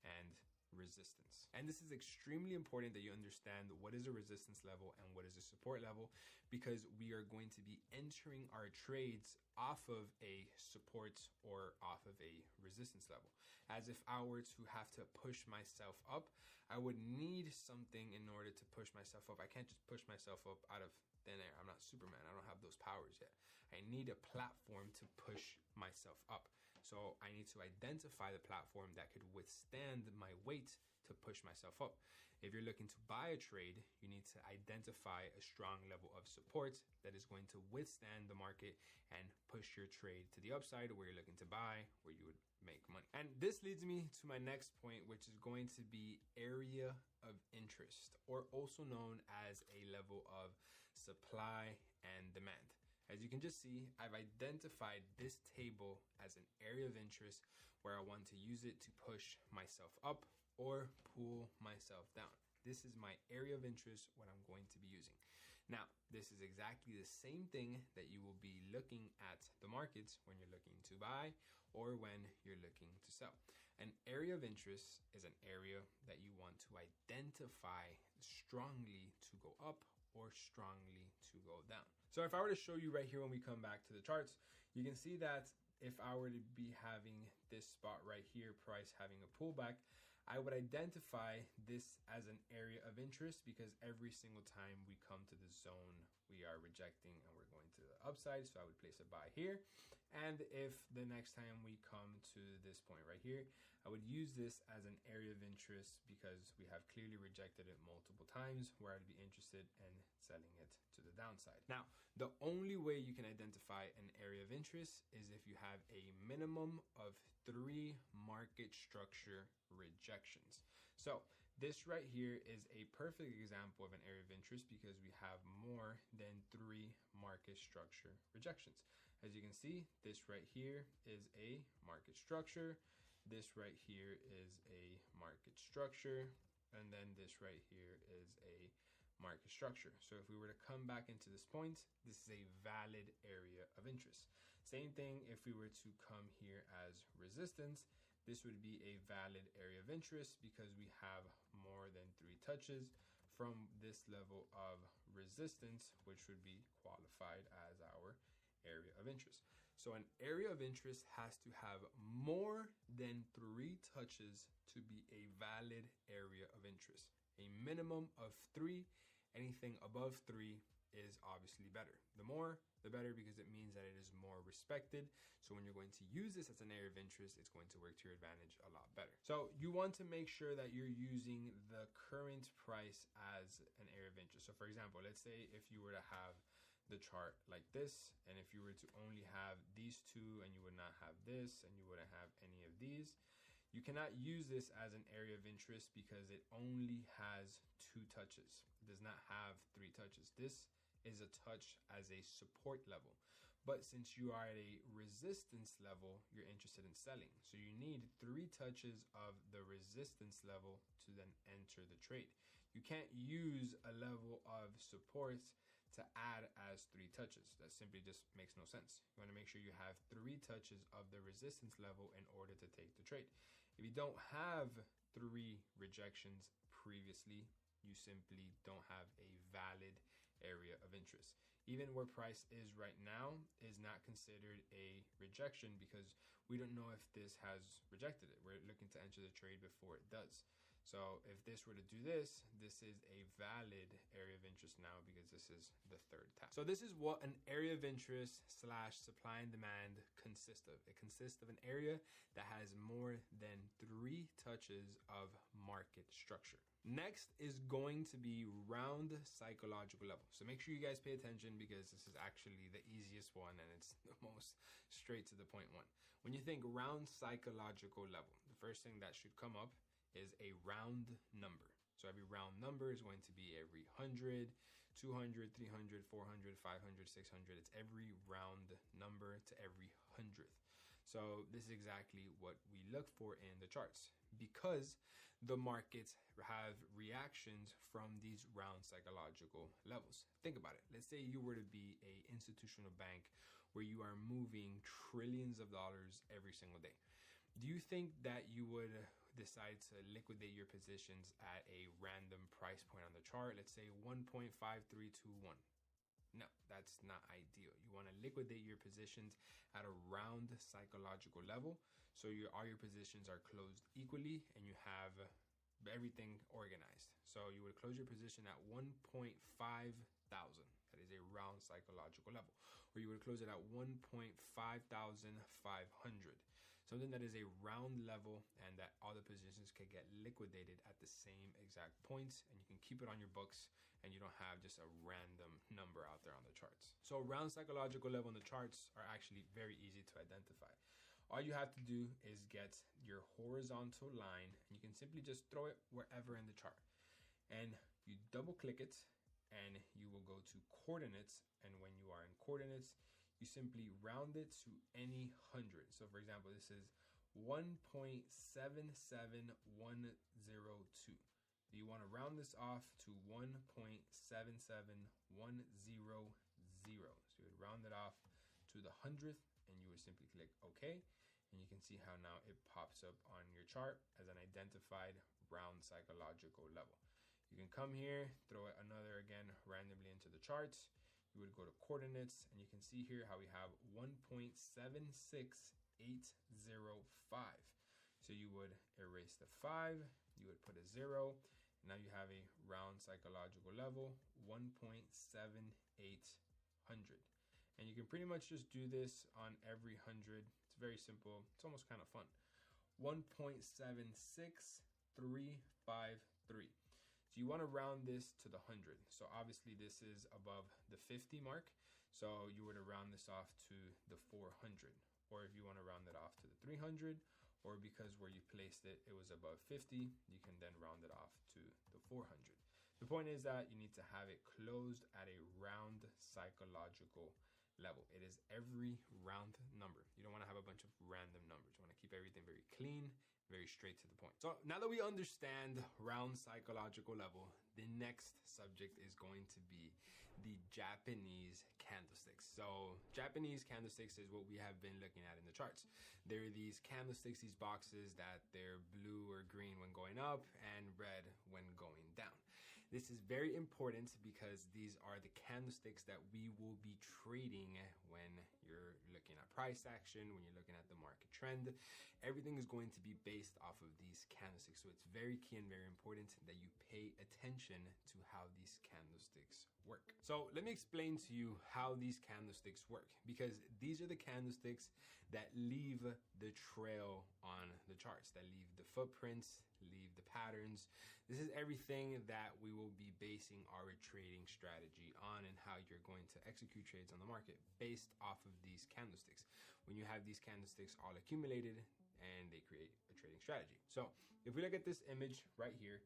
and resistance. And this is extremely important that you understand what is a resistance level and what is a support level, because we are going to be entering our trades off of a support or off of a resistance level. As if I were to have to push myself up, I would need something in order to push myself up. I can't just push myself up out of thin air. I'm not Superman. I don't have those powers yet. I need a platform to push myself up. So I need to identify the platform that could withstand my weight to push myself up. If you're looking to buy a trade, you need to identify a strong level of support that is going to withstand the market and push your trade to the upside where you're looking to buy, where you would make money. And this leads me to my next point, which is going to be area of interest, or also known as a level of supply and demand. As you can just see, I've identified this table as an area of interest where I want to use it to push myself up or pull myself down. This is my area of interest, what I'm going to be using. Now, this is exactly the same thing that you will be looking at the markets when you're looking to buy or when you're looking to sell. An area of interest is an area that you want to identify strongly to go up or strongly to go down. So if I were to show you right here when we come back to the charts, you can see that if I were to be having this spot right here, price having a pullback, I would identify this as an area of interest, because every single time we come to the zone, we are rejecting and we're going to the upside. So I would place a buy here. And if the next time we come to this point right here, I would use this as an area of interest because we have clearly rejected it multiple times, where I'd be interested in selling it to the downside. Now, the only way you can identify an area of interest is if you have a minimum of 3 market structure rejections. So this right here is a perfect example of an area of interest because we have more than 3 market structure rejections. As you can see, this right here is a market structure. This right here is a market structure. And then this right here is a market structure. So if we were to come back into this point, this is a valid area of interest. Same thing if we were to come here as resistance, this would be a valid area of interest because we have more than 3 touches from this level of resistance, which would be qualified as our area of interest. So an area of interest has to have more than 3 touches to be a valid area of interest. A minimum of 3, anything above 3 is obviously better. The more, the better, because it means that it is more respected. So when you're going to use this as an area of interest, it's going to work to your advantage a lot better. So you want to make sure that you're using the current price as an area of interest. So for example, let's say if you were to have the chart like this, and if you were to only have these two and you would not have this and you wouldn't have any of these, you cannot use this as an area of interest because it only has 2 touches. It does not have 3 touches. This is a touch as a support level. But since you are at a resistance level, you're interested in selling. So you need 3 touches of the resistance level to then enter the trade. You can't use a level of support to add as 3 touches. That simply just makes no sense. You want to make sure you have 3 touches of the resistance level in order to take the trade. If you don't have 3 rejections previously, you simply don't have a valid area of interest. Even where price is right now is not considered a rejection because we don't know if this has rejected it. We're looking to enter the trade before it does. So if this were to do this, this is a valid area of interest now because this is the 3rd tap. So this is what an area of interest / supply and demand consists of. It consists of an area that has more than 3 touches of market structure. Next is going to be round psychological level. So make sure you guys pay attention because this is actually the easiest one and it's the most straight to the point one. When you think round psychological level, the first thing that should come up is a round number. So every round number is going to be every 100, 200, 300, 400, 500, 600. It's every round number to every 100th. So this is exactly what we look for in the charts because the markets have reactions from these round psychological levels. Think about it. Let's say you were to be an institutional bank where you are moving trillions of dollars every single day. Do you think that you would decide to liquidate your positions at a random price point on the chart? Let's say 1.5321. No, that's not ideal. You want to liquidate your positions at a round psychological level. So all your positions are closed equally and you have everything organized. So you would close your position at 1.5 thousand. That is a round psychological level. Or you would close it at 1.5500. Something that is a round level and that all the positions can get liquidated at the same exact points, and you can keep it on your books and you don't have just a random number out there on the charts. So round psychological level on the charts are actually very easy to identify. All you have to do is get your horizontal line and you can simply just throw it wherever in the chart. And you double click it and you will go to coordinates, and when you are in coordinates, you simply round it to any 100. So for example, this is 1.77102. You want to round this off to 1.77100. So you would round it off to the 100th and you would simply click OK. And you can see how now it pops up on your chart as an identified round psychological level. You can come here, throw it another again randomly into the charts. You would go to coordinates and you can see here how we have 1.76805. So you would erase the 5, you would put a 0. Now you have a round psychological level, 1.7800. And you can pretty much just do this on every 100. It's very simple. It's almost kind of fun. 1.76353. So you want to round this to the 100. So obviously this is above the 50 mark. So you were to round this off to the 400. Or if you want to round it off to the 300, or because where you placed it, it was above 50, you can then round it off to the 400. The point is that you need to have it closed at a round psychological level. It is every round number. You don't want to have a bunch of random numbers. You want to keep everything very clean, very straight to the point. So now that we understand round psychological level, the next subject is going to be the Japanese candlesticks. So Japanese candlesticks is what we have been looking at in the charts. There are these candlesticks, these boxes that they're blue or green when going up and red when going down. This is very important because these are the candlesticks that we will be trading when you're looking at price action, when you're looking at the market trend. Everything is going to be based off of these candlesticks. So it's very key and very important that you pay attention to how these candlesticks work. So let me explain to you how these candlesticks work, because these are the candlesticks that leave the trail on the charts, that leave the footprints, leave the patterns. This is everything that we will be basing our trading strategy on, and how you're going to execute trades on the market based off of these candlesticks. When you have these candlesticks all accumulated, and they create a trading strategy. So if we look at this image right here,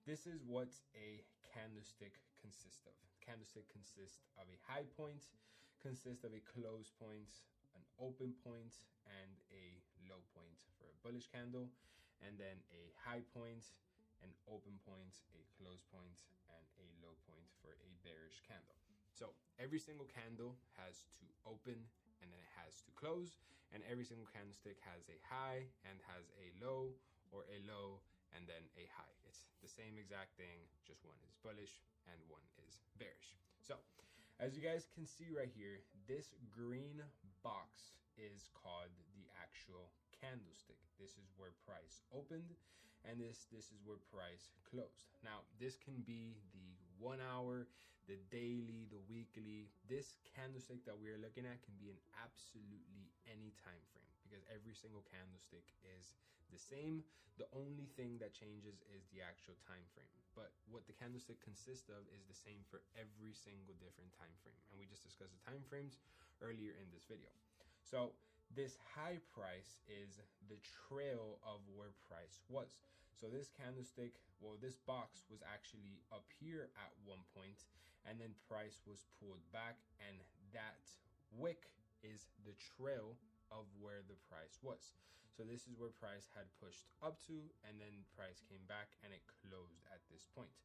this is what a candlestick consists of. Candlestick consists of a high point, consists of a close point, an open point, and a low point for a bullish candle, and then a high point, an open point, a close point, and a low point for a bearish candle. So every single candle has to open, and then it has to close, and every single candlestick has a high and has a low, or a low and then a high. It's the same exact thing, just one is bullish and one is bearish. So as you guys can see right here, this green box is called the actual candlestick. This is where price opened, and this is where price closed. Now this can be the 1 hour, the daily, the weekly. This candlestick that we're looking at can be in absolutely any time frame, because every single candlestick is the same. The only thing that changes is the actual time frame, but what the candlestick consists of is the same for every single different time frame, and we just discussed the time frames earlier in this video. So this high price is the trail of where price was. So this candlestick, well, this box was actually up here at one point, and then price was pulled back, and that wick is the trail of where the price was. So this is where price had pushed up to, and then price came back and it closed at this point.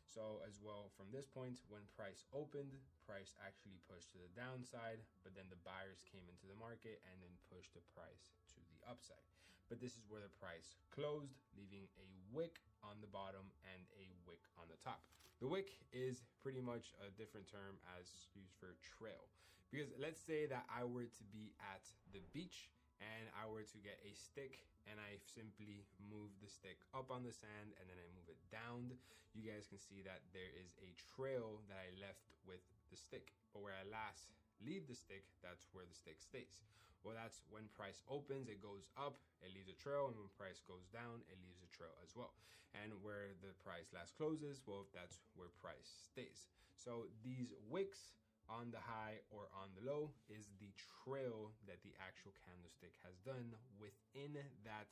So as well, from this point, when price opened, price actually pushed to the downside, but then the buyers came into the market and then pushed the price to the upside. But this is where the price closed, leaving a wick on the bottom and a wick on the top. The wick is pretty much a different term as used for trail, because let's say that I were to be at the beach and I were to get a stick and I simply move the stick up on the sand and then I move it down, you guys can see that there is a trail that I left with the stick. But where I last leave the stick, that's where the stick stays. Well, that's when price opens, it goes up, it leaves a trail, and when price goes down, it leaves a trail as well. And where the price last closes, well, that's where price stays. So these wicks on the high or on the low is the trail that the actual candlestick has done within that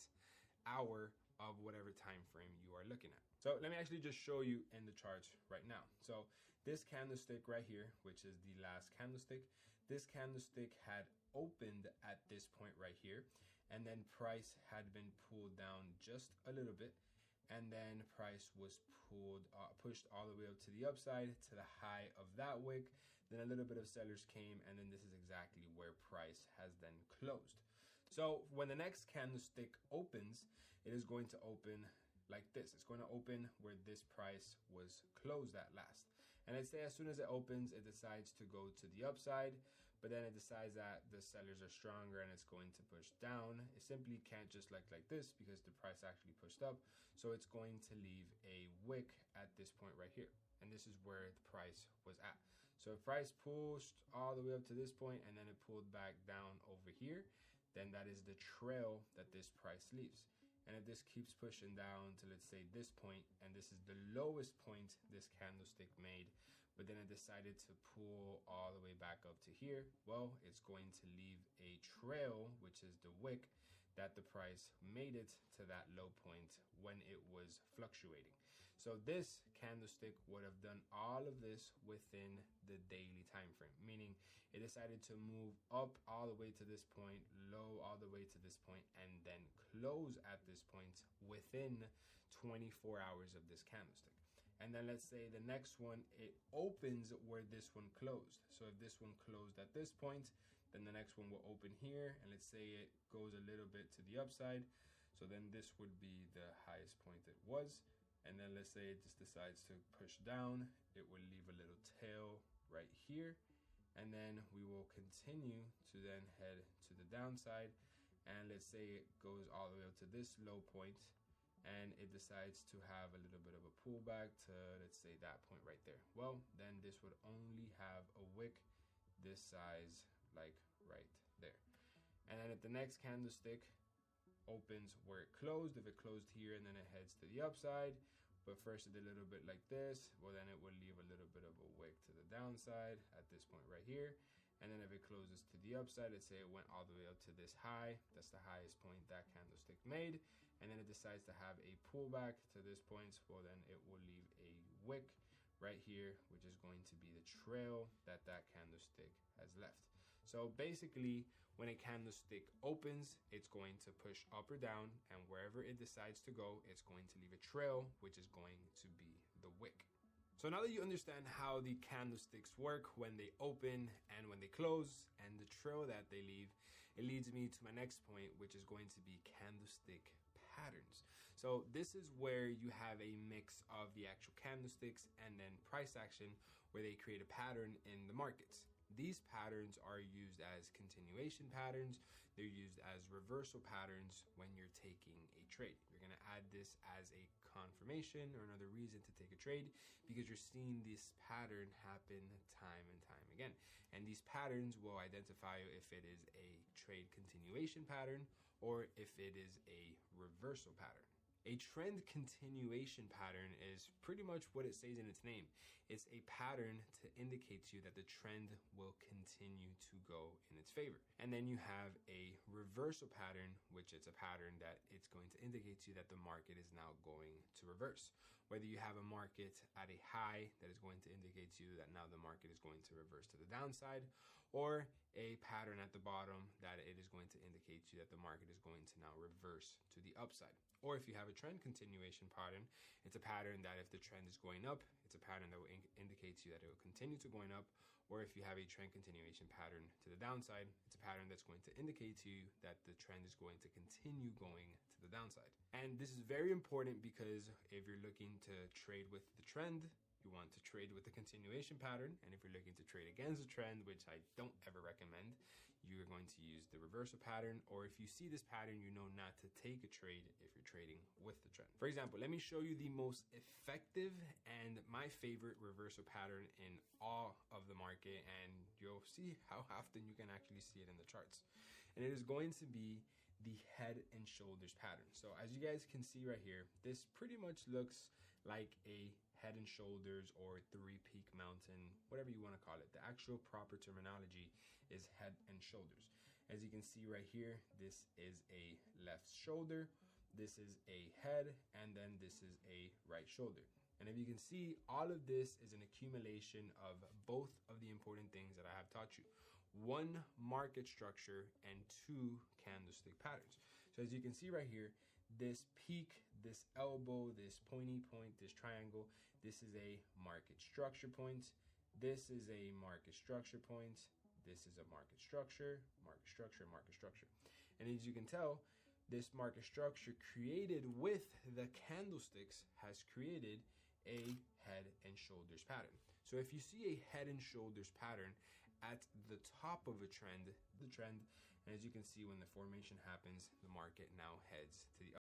hour of whatever time frame you are looking at. So let me actually just show you in the charts right now. So this candlestick right here, which is the last candlestick, this candlestick had opened at this point right here, and then price had been pulled down just a little bit, and then price was pushed all the way up to the upside to the high of that wick. Then a little bit of sellers came, and then this is exactly where price has then closed. So when the next candlestick opens, it is going to open like this. It's going to open where this price was closed at last. And let's say as soon as it opens, it decides to go to the upside, but then it decides that the sellers are stronger and it's going to push down. It simply can't just like this, because the price actually pushed up. So it's going to leave a wick at this point right here. And this is where the price was at. So if price pushed all the way up to this point and then it pulled back down over here, then that is the trail that this price leaves. And if this keeps pushing down to, let's say, this point, and this is the lowest point this candlestick made, but then it decided to pull all the way back up to here, well, it's going to leave a trail, which is the wick, that the price made it to that low point when it was fluctuating. So this candlestick would have done all of this within the daily time frame, meaning it decided to move up all the way to this point, low all the way to this point, and then close at this point within 24 hours of this candlestick. And then let's say the next one, it opens where this one closed. So if this one closed at this point, then the next one will open here, and let's say it goes a little bit to the upside. So then this would be the highest point it was. And then let's say it just decides to push down, it will leave a little tail right here. And then we will continue to then head to the downside. And let's say it goes all the way up to this low point and it decides to have a little bit of a pullback to, let's say, that point right there. Well, then this would only have a wick this size, like right there. And then at the next candlestick opens where it closed. If it closed here and then it heads to the upside, but first it did a little bit like this, well, then it will leave a little bit of a wick to the downside at this point right here. And then if it closes to the upside, let's say it went all the way up to this high, that's the highest point that candlestick made, and then it decides to have a pullback to this point, well, then it will leave a wick right here, which is going to be the trail that that candlestick has left. So basically, when a candlestick opens, it's going to push up or down, and wherever it decides to go, it's going to leave a trail, which is going to be the wick. So now that you understand how the candlesticks work when they open and when they close and the trail that they leave, it leads me to my next point, which is going to be candlestick patterns. So this is where you have a mix of the actual candlesticks and then price action where they create a pattern in the markets. These patterns are used as continuation patterns. They're used as reversal patterns when you're taking a trade. You're going to add this as a confirmation or another reason to take a trade because you're seeing this pattern happen time and time again. And these patterns will identify if it is a trade continuation pattern or if it is a reversal pattern. A trend continuation pattern is pretty much what it says in its name. It's a pattern to indicate to you that the trend will continue to go in its favor. And then you have a reversal pattern, which is a pattern that it's going to indicate to you that the market is now going to reverse. Whether you have a market at a high that is going to indicate to you that now the market is going to reverse to the downside, or a pattern at the bottom that it is going to indicate to you that the market is going to now reverse to the upside. Or if you have a trend continuation pattern, it's a pattern that if the trend is going up, it's a pattern that will indicate to you that it will continue to going up. Or if you have a trend continuation pattern to the downside, it's a pattern that's going to indicate to you that the trend is going to continue going to the downside. And this is very important because if you're looking to trade with the trend, you want to trade with the continuation pattern. And if you're looking to trade against the trend, which I don't ever recommend, you're going to use the reversal pattern. Or if you see this pattern, you know not to take a trade if you're trading with the trend. For example, let me show you the most effective and my favorite reversal pattern in all of the market, and you'll see how often you can actually see it in the charts. And it is going to be the head and shoulders pattern. So as you guys can see right here, this pretty much looks like a head and shoulders or three-peak mountain, whatever you want to call it. The actual proper terminology is head and shoulders. As you can see right here, this is a left shoulder, this is a head, and then this is a right shoulder. And if you can see, all of this is an accumulation of both of the important things that I have taught you. One, market structure, and two, candlestick patterns. So as you can see right here, this peak, this elbow, this pointy point, this triangle, this is a market structure point. This is a market structure point. This is a market structure, market structure, market structure. And as you can tell, this market structure created with the candlesticks has created a head and shoulders pattern. So if you see a head and shoulders pattern at the top of a trend, and as you can see, when the formation happens, the market now heads to the